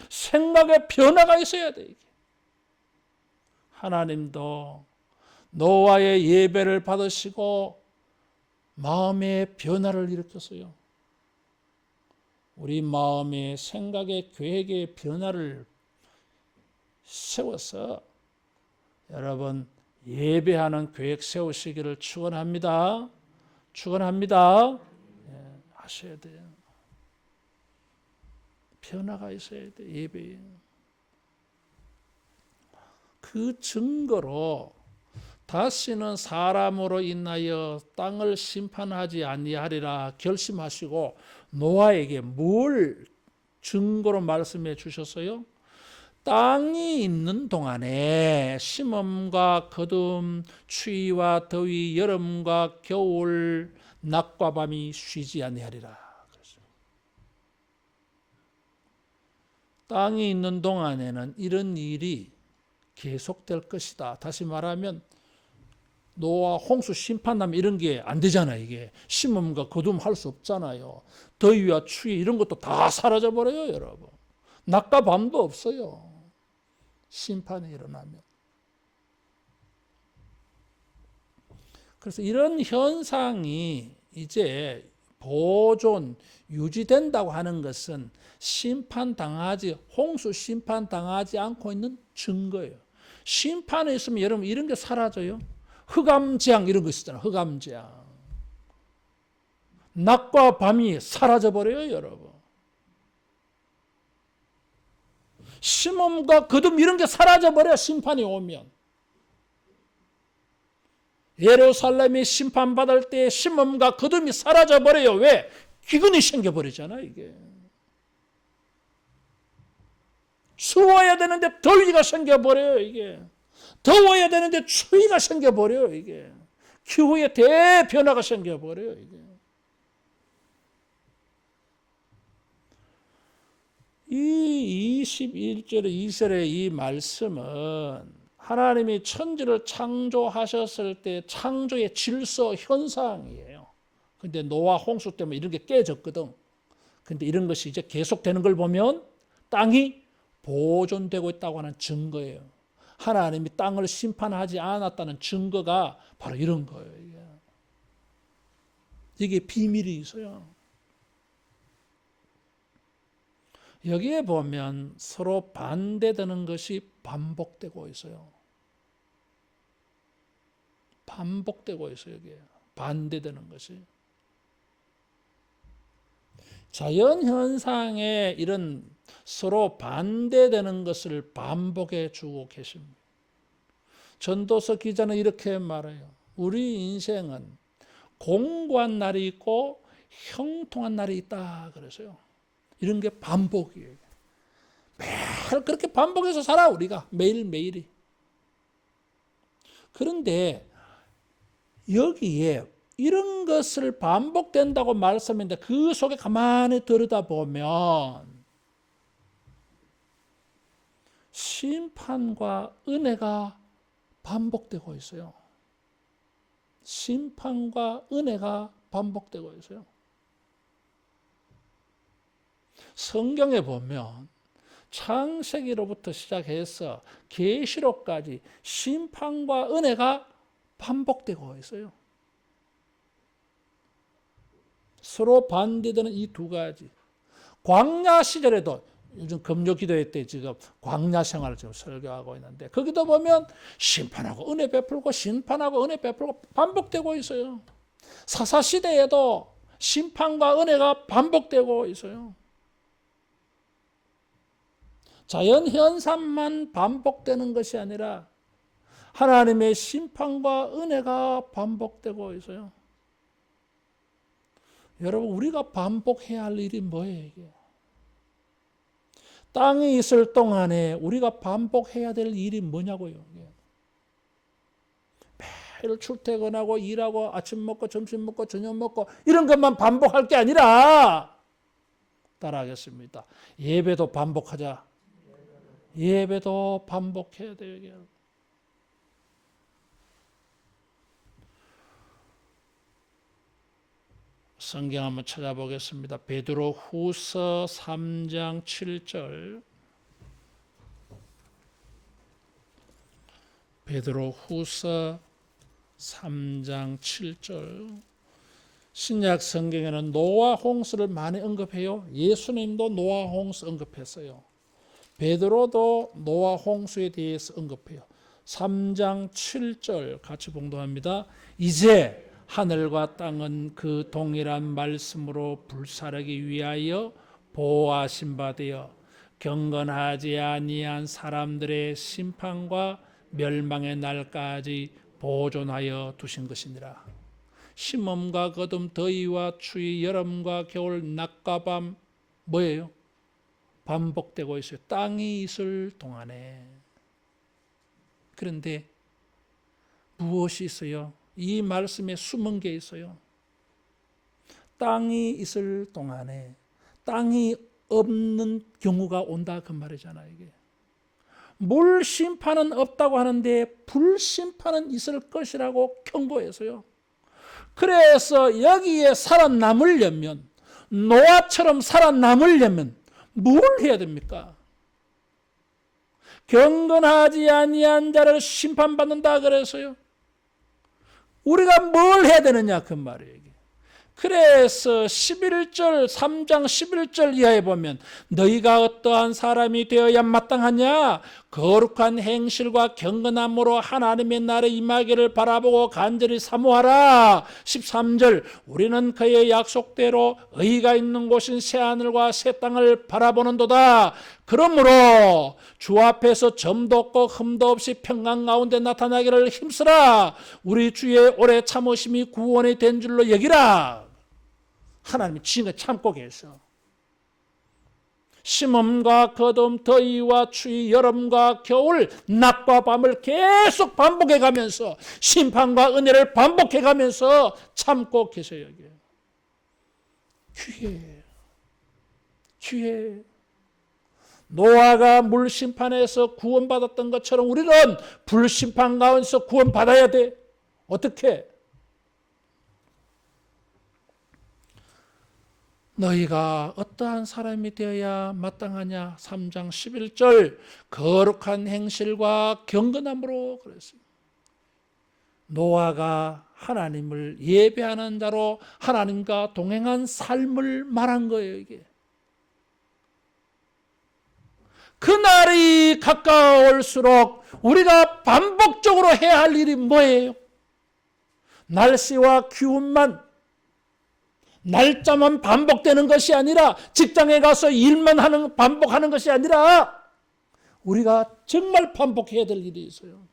생각의 변화가 있어야 돼요. 이게. 하나님도 노아의 예배를 받으시고 마음의 변화를 일으켰어요. 우리 마음의 생각의 계획의 변화를 세워서 여러분 예배하는 계획 세우시기를 축원합니다. 축원합니다. 예, 하셔야 돼요. 변화가 있어야 돼 예배에. 그 증거로 다시는 사람으로 인하여 땅을 심판하지 아니하리라 결심하시고 노아에게 뭘 증거로 말씀해 주셨어요? 땅이 있는 동안에 심음과 거둠, 추위와 더위, 여름과 겨울, 낮과 밤이 쉬지 아니하리라. 땅이 있는 동안에는 이런 일이 계속될 것이다. 다시 말하면 노아 홍수 심판하면 이런 게 안 되잖아요. 이게 심음과 거둠 할 수 없잖아요. 더위와 추위 이런 것도 다 사라져 버려요, 여러분. 낮과 밤도 없어요. 심판이 일어나면. 그래서 이런 현상이 이제 보존 유지된다고 하는 것은 홍수 심판당하지 않고 있는 증거예요. 심판에 있으면 여러분 이런 게 사라져요. 흑암재앙 이런 거 있었잖아요. 흑암재앙. 낮과 밤이 사라져버려요, 여러분. 심음과 거둠 이런 게 사라져버려요, 심판이 오면. 예루살렘이 심판받을 때 심음과 거둠이 사라져버려요. 왜? 기근이 생겨버리잖아요, 이게. 추워야 되는데 더위가 생겨버려요, 이게. 더워야 되는데 추위가 생겨버려요, 이게. 기후의 대변화가 생겨버려요, 이게. 이 21절의 2절의 이 말씀은 하나님이 천지를 창조하셨을 때 창조의 질서 현상이에요. 근데 노아 홍수 때문에 이런 게 깨졌거든. 근데 이런 것이 이제 계속되는 걸 보면 땅이 보존되고 있다고 하는 증거예요. 하나님이 땅을 심판하지 않았다는 증거가 바로 이런 거예요. 이게 비밀이 있어요. 여기에 보면 서로 반대되는 것이 반복되고 있어요. 반복되고 있어요, 여기에. 반대되는 것이. 자연현상에 이런 서로 반대되는 것을 반복해 주고 계십니다. 전도서 기자는 이렇게 말해요. 우리 인생은 공고한 날이 있고 형통한 날이 있다 그래서요. 이런 게 반복이에요. 매일 그렇게 반복해서 살아 우리가 매일매일이. 그런데 여기에 이런 것을 반복된다고 말씀했는데 그 속에 가만히 들여다보면 심판과 은혜가 반복되고 있어요. 심판과 은혜가 반복되고 있어요. 성경에 보면 창세기로부터 시작해서 계시록까지 심판과 은혜가 반복되고 있어요. 서로 반대되는 이 두 가지. 광야 시절에도 요즘 금요 기도회 때 지금 광야 생활을 지금 설교하고 있는데 거기도 보면 심판하고 은혜 베풀고 심판하고 은혜 베풀고 반복되고 있어요. 사사 시대에도 심판과 은혜가 반복되고 있어요. 자연 현상만 반복되는 것이 아니라 하나님의 심판과 은혜가 반복되고 있어요. 여러분 우리가 반복해야 할 일이 뭐예요? 이게? 땅에 있을 동안에 우리가 반복해야 될 일이 뭐냐고요. 이게. 매일 출퇴근하고 일하고 아침 먹고 점심 먹고 저녁 먹고 이런 것만 반복할 게 아니라 따라하겠습니다. 예배도 반복하자. 예배도 반복해야 돼요. 이게. 성경 한번 찾아보겠습니다. 베드로 후서 3장 7절. 베드로 후서 3장 7절. 신약 성경에는 노아 홍수를 많이 언급해요. 예수님도 노아 홍수 언급했어요. 베드로도 노아 홍수에 대해서 언급해요. 3장 7절 같이 봉독합니다. 이제 하늘과 땅은 그 동일한 말씀으로 불사르기 위하여 보호하신 바 되어 경건하지 아니한 사람들의 심판과 멸망의 날까지 보존하여 두신 것이니라. 심음과 거둠, 더위와 추위, 여름과 겨울, 낮과 밤 뭐예요? 반복되고 있어요. 땅이 있을 동안에. 그런데 무엇이 있어요? 이 말씀에 숨은 게 있어요. 땅이 있을 동안에 땅이 없는 경우가 온다 그 말이잖아요. 이게. 물 심판은 없다고 하는데 불 심판은 있을 것이라고 경고해서요. 그래서 여기에 살아남으려면, 노아처럼 살아남으려면 뭘 해야 됩니까? 경건하지 아니한 자를 심판받는다 그래서요. 우리가 뭘 해야 되느냐 그 말이에요. 그래서 11절 3장 11절 이하에 보면 너희가 어떠한 사람이 되어야 마땅하냐? 거룩한 행실과 경건함으로 하나님의 날에 임하기를 바라보고 간절히 사모하라. 13절 우리는 그의 약속대로 의가 있는 곳인 새하늘과 새 땅을 바라보는도다. 그러므로 주 앞에서 점도 없고 흠도 없이 평강 가운데 나타나기를 힘쓰라. 우리 주의 오래 참으심이 구원이 된 줄로 여기라. 하나님이 지금까지 참고 계셔. 심음과 거둠, 더위와 추위, 여름과 겨울, 낮과 밤을 계속 반복해 가면서 심판과 은혜를 반복해 가면서 참고 계세요. 귀해. 노아가 물 심판에서 구원받았던 것처럼 우리는 불 심판 가운데서 구원받아야 돼. 어떻게? 너희가 어떠한 사람이 되어야 마땅하냐? 3장 11절 거룩한 행실과 경건함으로 그랬어요. 노아가 하나님을 예배하는 자로 하나님과 동행한 삶을 말한 거예요. 이게. 그날이 가까울수록 우리가 반복적으로 해야 할 일이 뭐예요? 날씨와 기온만, 날짜만 반복되는 것이 아니라 직장에 가서 일만 반복하는 것이 아니라 우리가 정말 반복해야 될 일이 있어요.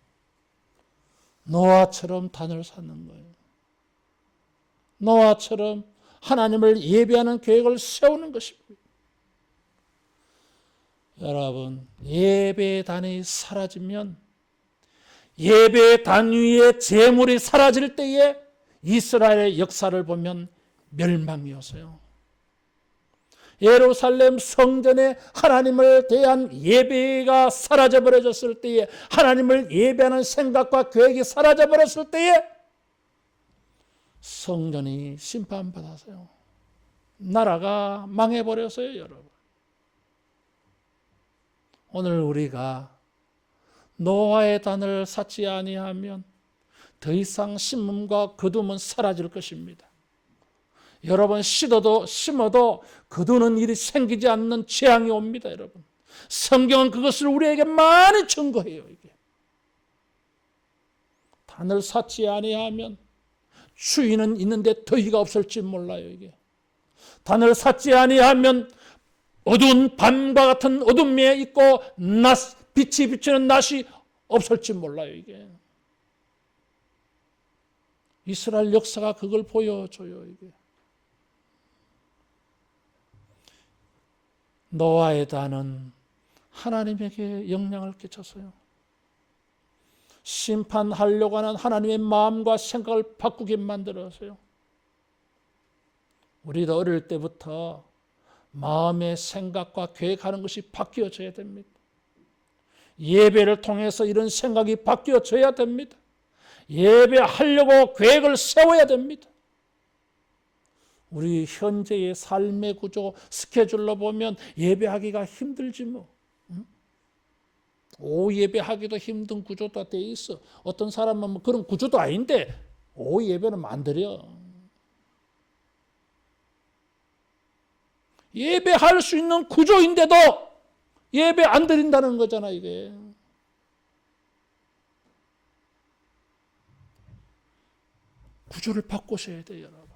노아처럼 단을 쌓는 거예요. 노아처럼 하나님을 예배하는 계획을 세우는 것입니다. 여러분, 예배단이 사라지면, 예배단 위에 제물이 사라질 때에 이스라엘의 역사를 보면 멸망이었어요. 예루살렘 성전에 하나님을 대한 예배가 사라져버렸을 때에, 하나님을 예배하는 생각과 계획이 사라져버렸을 때에 성전이 심판받았어요. 나라가 망해버렸어요. 여러분, 오늘 우리가 노아의 단을 쌓지 아니하면 더 이상 심음과 거둠은 사라질 것입니다. 여러분, 심어도 거두는 일이 생기지 않는 재앙이 옵니다. 여러분, 성경은 그것을 우리에게 많이 증거해요. 이게. 단을 쌓지 아니하면 추위는 있는데 더위가 없을지 몰라요. 이게. 단을 쌓지 아니하면 어두운 밤과 같은 어둠에 있고 빛이 비치는 낮이 없을지 몰라요. 이게. 이스라엘 역사가 그걸 보여줘요. 이게. 노아의 단은 하나님에게 영향을 끼쳤어요. 심판하려고 하는 하나님의 마음과 생각을 바꾸게 만들었어요. 우리도 어릴 때부터 마음의 생각과 계획하는 것이 바뀌어져야 됩니다. 예배를 통해서 이런 생각이 바뀌어져야 됩니다. 예배하려고 계획을 세워야 됩니다. 우리 현재의 삶의 구조, 스케줄로 보면 예배하기가 힘들지 뭐. 오후 예배하기도 힘든 구조도 돼 있어. 어떤 사람은 뭐 그런 구조도 아닌데 오후 예배는 안 드려. 예배할 수 있는 구조인데도 예배 안 드린다는 거잖아, 이게. 구조를 바꾸셔야 돼요, 여러분.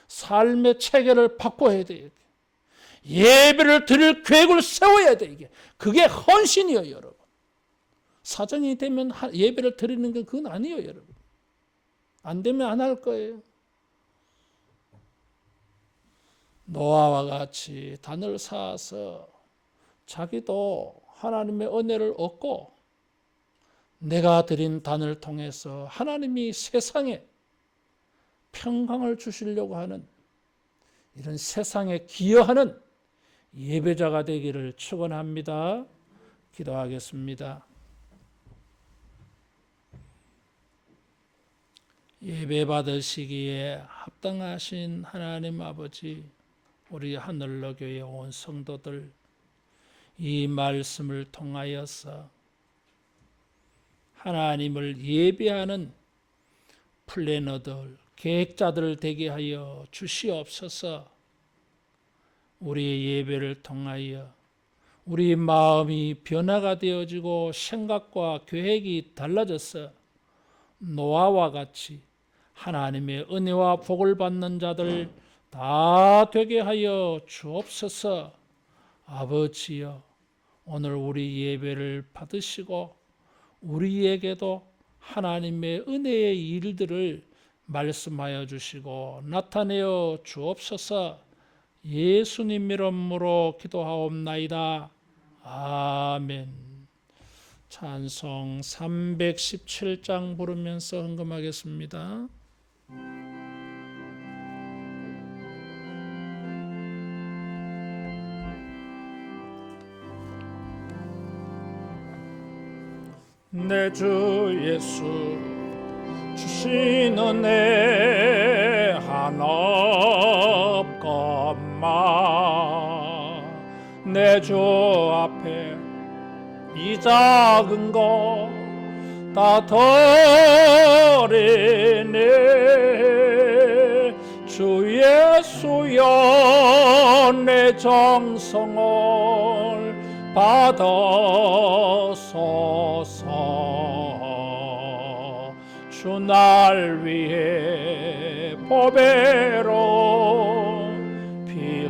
삶의 체계를 바꿔야 돼요. 예배를 드릴 계획을 세워야 돼, 이게. 그게 헌신이에요, 여러분. 사정이 되면 예배를 드리는 건 그건 아니에요, 여러분. 안 되면 안 할 거예요. 노아와 같이 단을 쌓아서 자기도 하나님의 은혜를 얻고 내가 드린 단을 통해서 하나님이 세상에 평강을 주시려고 하는 이런 세상에 기여하는 예배자가 되기를 축원합니다. 기도하겠습니다. 예배 받으시기에 합당하신 하나님 아버지, 우리 하늘로 교회 온 성도들 이 말씀을 통하여서 하나님을 예배하는 플래너들, 계획자들 되게 하여 주시옵소서. 우리의 예배를 통하여 우리 마음이 변화가 되어지고 생각과 계획이 달라져서 노아와 같이 하나님의 은혜와 복을 받는 자들 다 되게 하여 주옵소서. 아버지여, 오늘 우리 예배를 받으시고 우리에게도 하나님의 은혜의 일들을 말씀하여 주시고 나타내어 주옵소서. 예수님 이름으로 기도하옵나이다. 아멘. 찬송 317장 부르면서 헌금하겠습니다. 내 주 예수 주신 은혜 한없건만 내 주 앞에 이 작은 것 다 드리네. 주 예수여 내 정성을 받으소서. 주 날 위해 보배로 피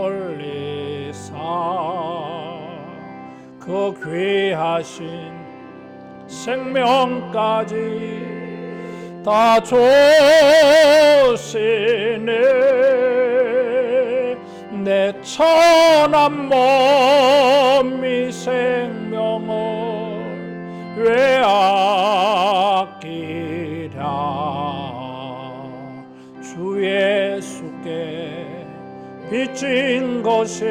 흘리사 그 귀하신 생명까지 다 주시네. 내 천한 몸이 생명을 왜 아끼랴. 주 예수께 빚진 것이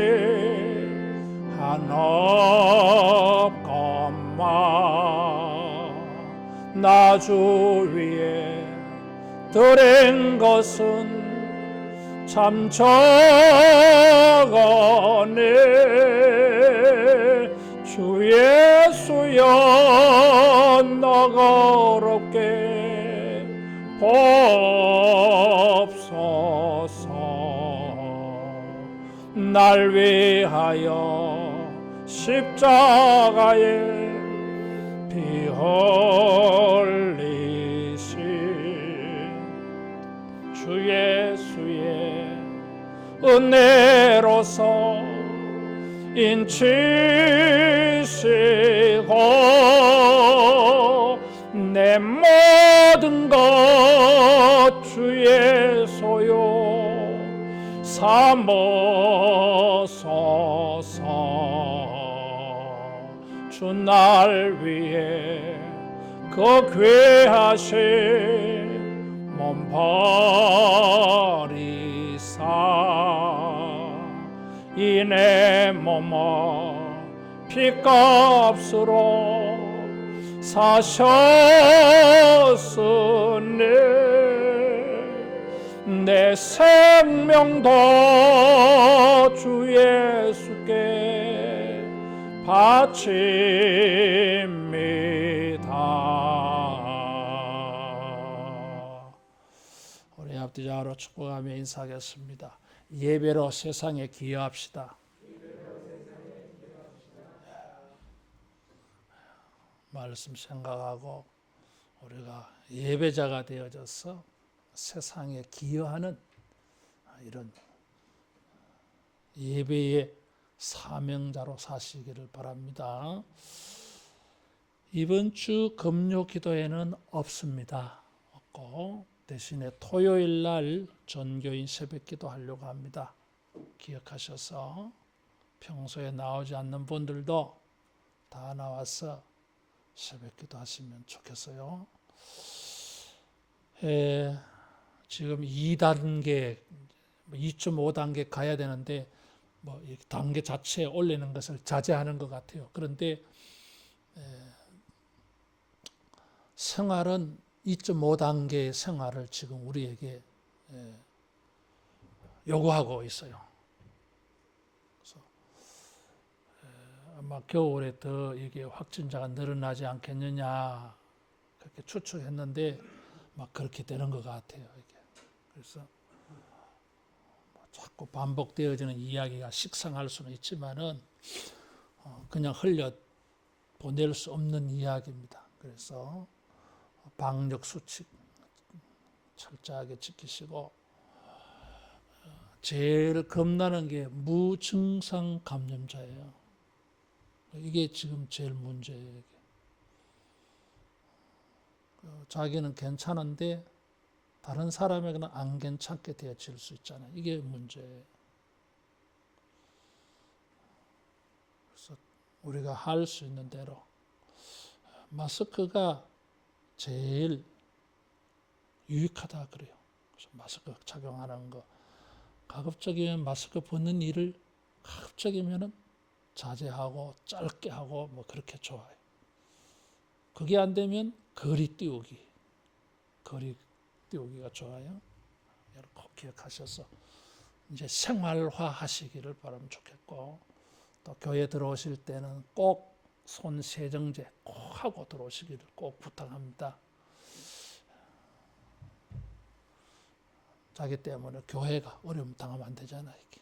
한없건만 나 주 위에 드린 것은 참 적었네. 주 예수여 너그럽게 보옵소서. 날 위하여 십자가에 피 흘리신 주 예수의 은혜로서 인치시고 내 모든 것 주의 소유 삼으소서. 주 날 위해 그 귀하신 몸 버리사 이 내 몸을 피값으로 사셨으니 내 생명도 주 예수께 바칩니다. 우리 앞뒤자로 축복하며 인사하겠습니다. 예배로 세상에 기여합시다. 말씀 생각하고 우리가 예배자가 되어져서 세상에 기여하는 이런 예배의 사명자로 사시기를 바랍니다. 이번 주 금요 기도회는 없습니다. 없고 대신에 토요일 날 전교인 새벽 기도 하려고 합니다. 기억하셔서 평소에 나오지 않는 분들도 다 나와서 새벽 기도 하시면 좋겠어요. 지금 2단계, 2.5단계 가야 되는데 뭐 단계 자체에 올리는 것을 자제하는 것 같아요. 그런데 생활은 2.5단계의 생활을 지금 우리에게 요구하고 있어요. 그래서 아마 겨울에 더 이게 확진자가 늘어나지 않겠느냐 그렇게 추측했는데 막 그렇게 되는 것 같아요. 이게. 그래서 자꾸 반복되어지는 이야기가 식상할 수는 있지만은 그냥 흘려 보낼 수 없는 이야기입니다. 그래서 방역 수칙 철저하게 지키시고 제일 겁나는 게 무증상 감염자예요. 이게 지금 제일 문제예요. 자기는 괜찮은데 다른 사람에게는 안 괜찮게 되어질 수 있잖아요. 이게 문제예요. 그래서 우리가 할 수 있는 대로 마스크가 제일 유익하다 그래요. 그래서 마스크 착용하는 거 가급적이면 마스크 벗는 일을 가급적이면은 자제하고 짧게 하고 뭐 그렇게 좋아요. 그게 안 되면 거리 띄우기가 좋아요. 여러분 꼭 기억하셔서 이제 생활화 하시기를 바라면 좋겠고 또 교회 들어오실 때는 꼭 손 세정제 꼭 하고 들어오시기를 꼭 부탁합니다. 자기 때문에 교회가 어려움 당하면 안 되잖아요. 이게.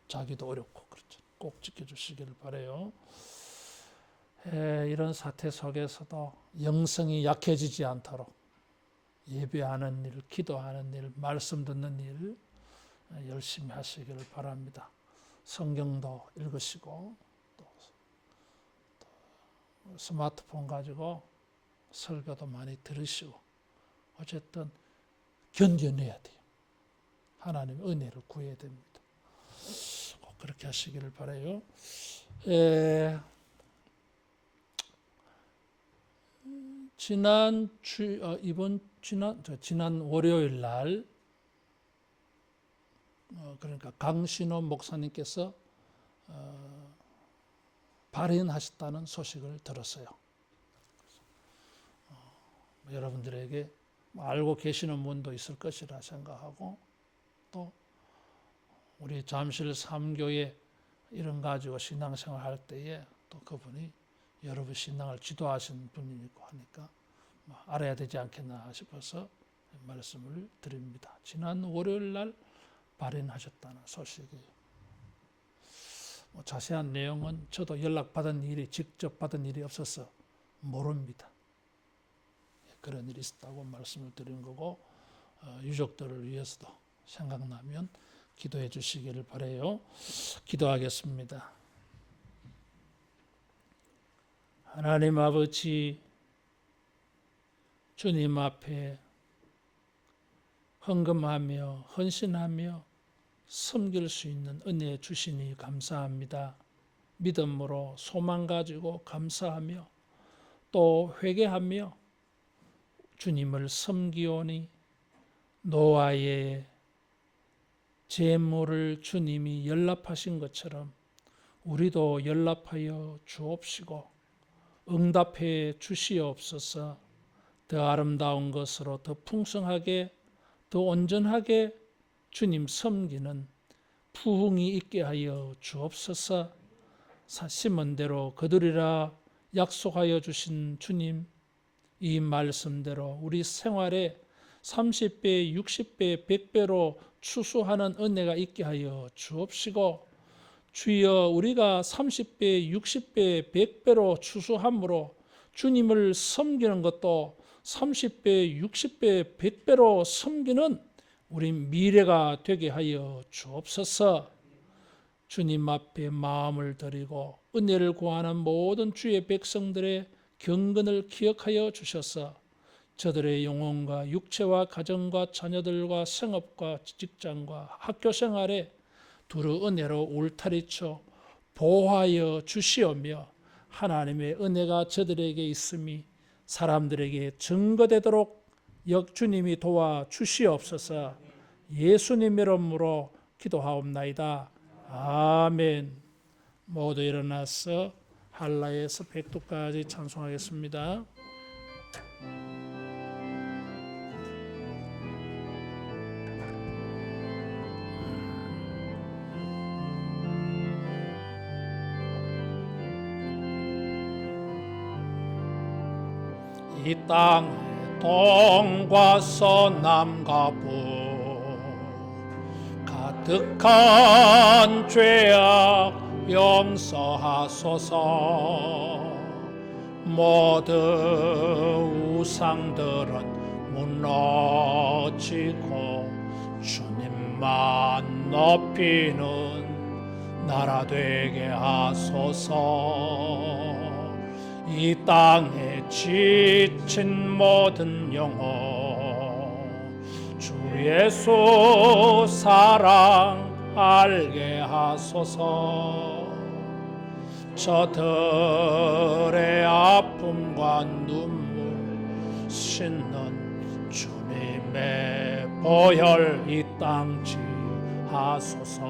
자기도 어렵고 그렇죠. 꼭 지켜주시기를 바라요. 이런 사태 속에서도 영성이 약해지지 않도록 예배하는 일, 기도하는 일, 말씀 듣는 일 열심히 하시기를 바랍니다. 성경도 읽으시고 또 스마트폰 가지고 설교도 많이 들으시고 어쨌든 견뎌내야 돼요. 하나님의 은혜를 구해야 됩니다. 꼭 그렇게 하시기를 바라요. 지난 월요일 날 그러니까 강신호 목사님께서 발인하셨다는 소식을 들었어요. 여러분들에게 알고 계시는 분도 있을 것이라 생각하고 또 우리 잠실 3교에 이런 가지고 신앙생활 할 때에 또 그분이 여러분 신앙을 지도하신 분이고 하니까 알아야 되지 않겠나 싶어서 말씀을 드립니다. 지난 월요일 날 발인하셨다는 소식이에요. 자세한 내용은 저도 직접 받은 일이 없어서 모릅니다. 그런 일이 있었다고 말씀을 드린 거고 유족들을 위해서도 생각나면 기도해 주시기를 바라요. 기도하겠습니다. 하나님 아버지 주님 앞에 헌금하며 헌신하며 섬길 수 있는 은혜 주시니 감사합니다. 믿음으로 소망 가지고 감사하며 또 회개하며 주님을 섬기오니 노아의 제물을 주님이 연락하신 것처럼 우리도 연락하여 주옵시고 응답해 주시옵소서. 더 아름다운 것으로 더 풍성하게 더 온전하게 주님 섬기는 부흥이 있게 하여 주옵소서. 심은 대로 거두리라 약속하여 주신 주님, 이 말씀대로 우리 생활에 30배, 60배, 100배로 추수하는 은혜가 있게 하여 주옵시고, 주여 우리가 30배, 60배, 100배로 추수함으로 주님을 섬기는 것도 30배, 60배, 100배로 섬기는 우리 미래가 되게 하여 주옵소서. 주님 앞에 마음을 드리고 은혜를 구하는 모든 주의 백성들의 경건을 기억하여 주셔서 저들의 영혼과 육체와 가정과 자녀들과 생업과 직장과 학교 생활에 두루 은혜로 울타리쳐 보호하여 주시오며, 하나님의 은혜가 저들에게 있음이 사람들에게 증거되도록 주님이 도와 주시옵소서. 예수님 이름으로 기도하옵나이다. 아멘. 모두 일어나서 할라에서 백두까지 찬송하겠습니다. 이 땅에 동과 서남과 북 가득한 죄악 용서하소서. 모든 우상들은 무너지고 주님만 높이는 나라 되게 하소서. 이 땅에 지친 모든 영혼 주 예수 사랑 알게 하소서. 저들의 아픔과 눈물 씻는 주님의 보혈 이 땅 지하소서.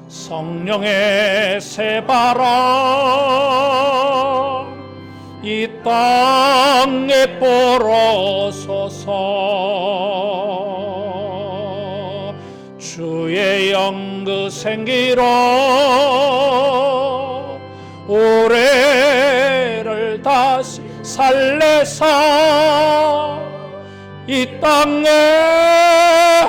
성령의 새바람 이 땅에 불어소서. 주의 영그 생기로 우리를 다시 살래사 이 땅에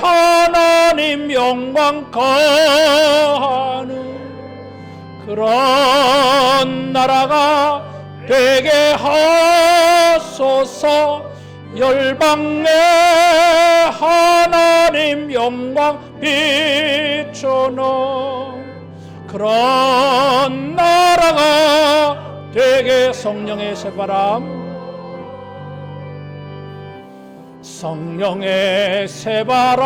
하나님 영광 거하는 그런 나라가 되게 하소서. 열방에 하나님 영광 비추는 그런 나라가 되게. 성령의 새바람, 성령의 새바람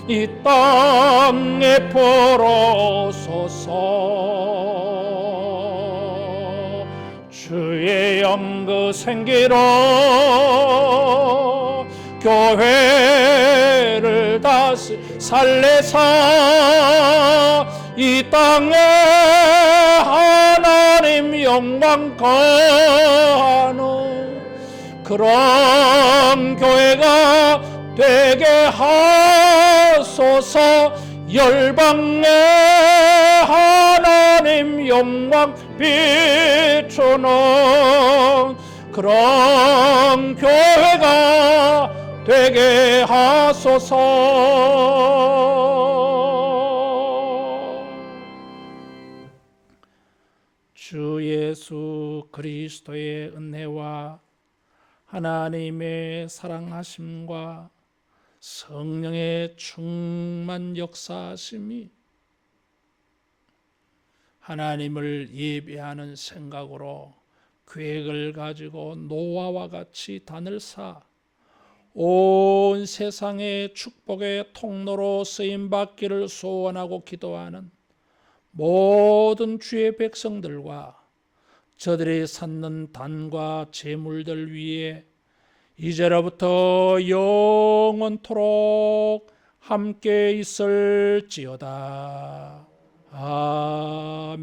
이 땅에 불어소서. 주의 영그 생기로 교회를 다시 살래사 이 땅에 하나님 영광 거하는 그런 교회가 되게 하소서. 열방에 하나님 영광 비추는 그런 교회가 되게 하소서. 주 예수 그리스도의 은혜와 하나님의 사랑하심과 성령의 충만 역사하심이 하나님을 예배하는 생각으로 계획을 가지고 노아와 같이 단을 사 온 세상의 축복의 통로로 쓰임받기를 소원하고 기도하는 모든 주의 백성들과 저들이 쌓는 단과 재물들 위에 이제로부터 영원토록 함께 있을지어다. 아멘.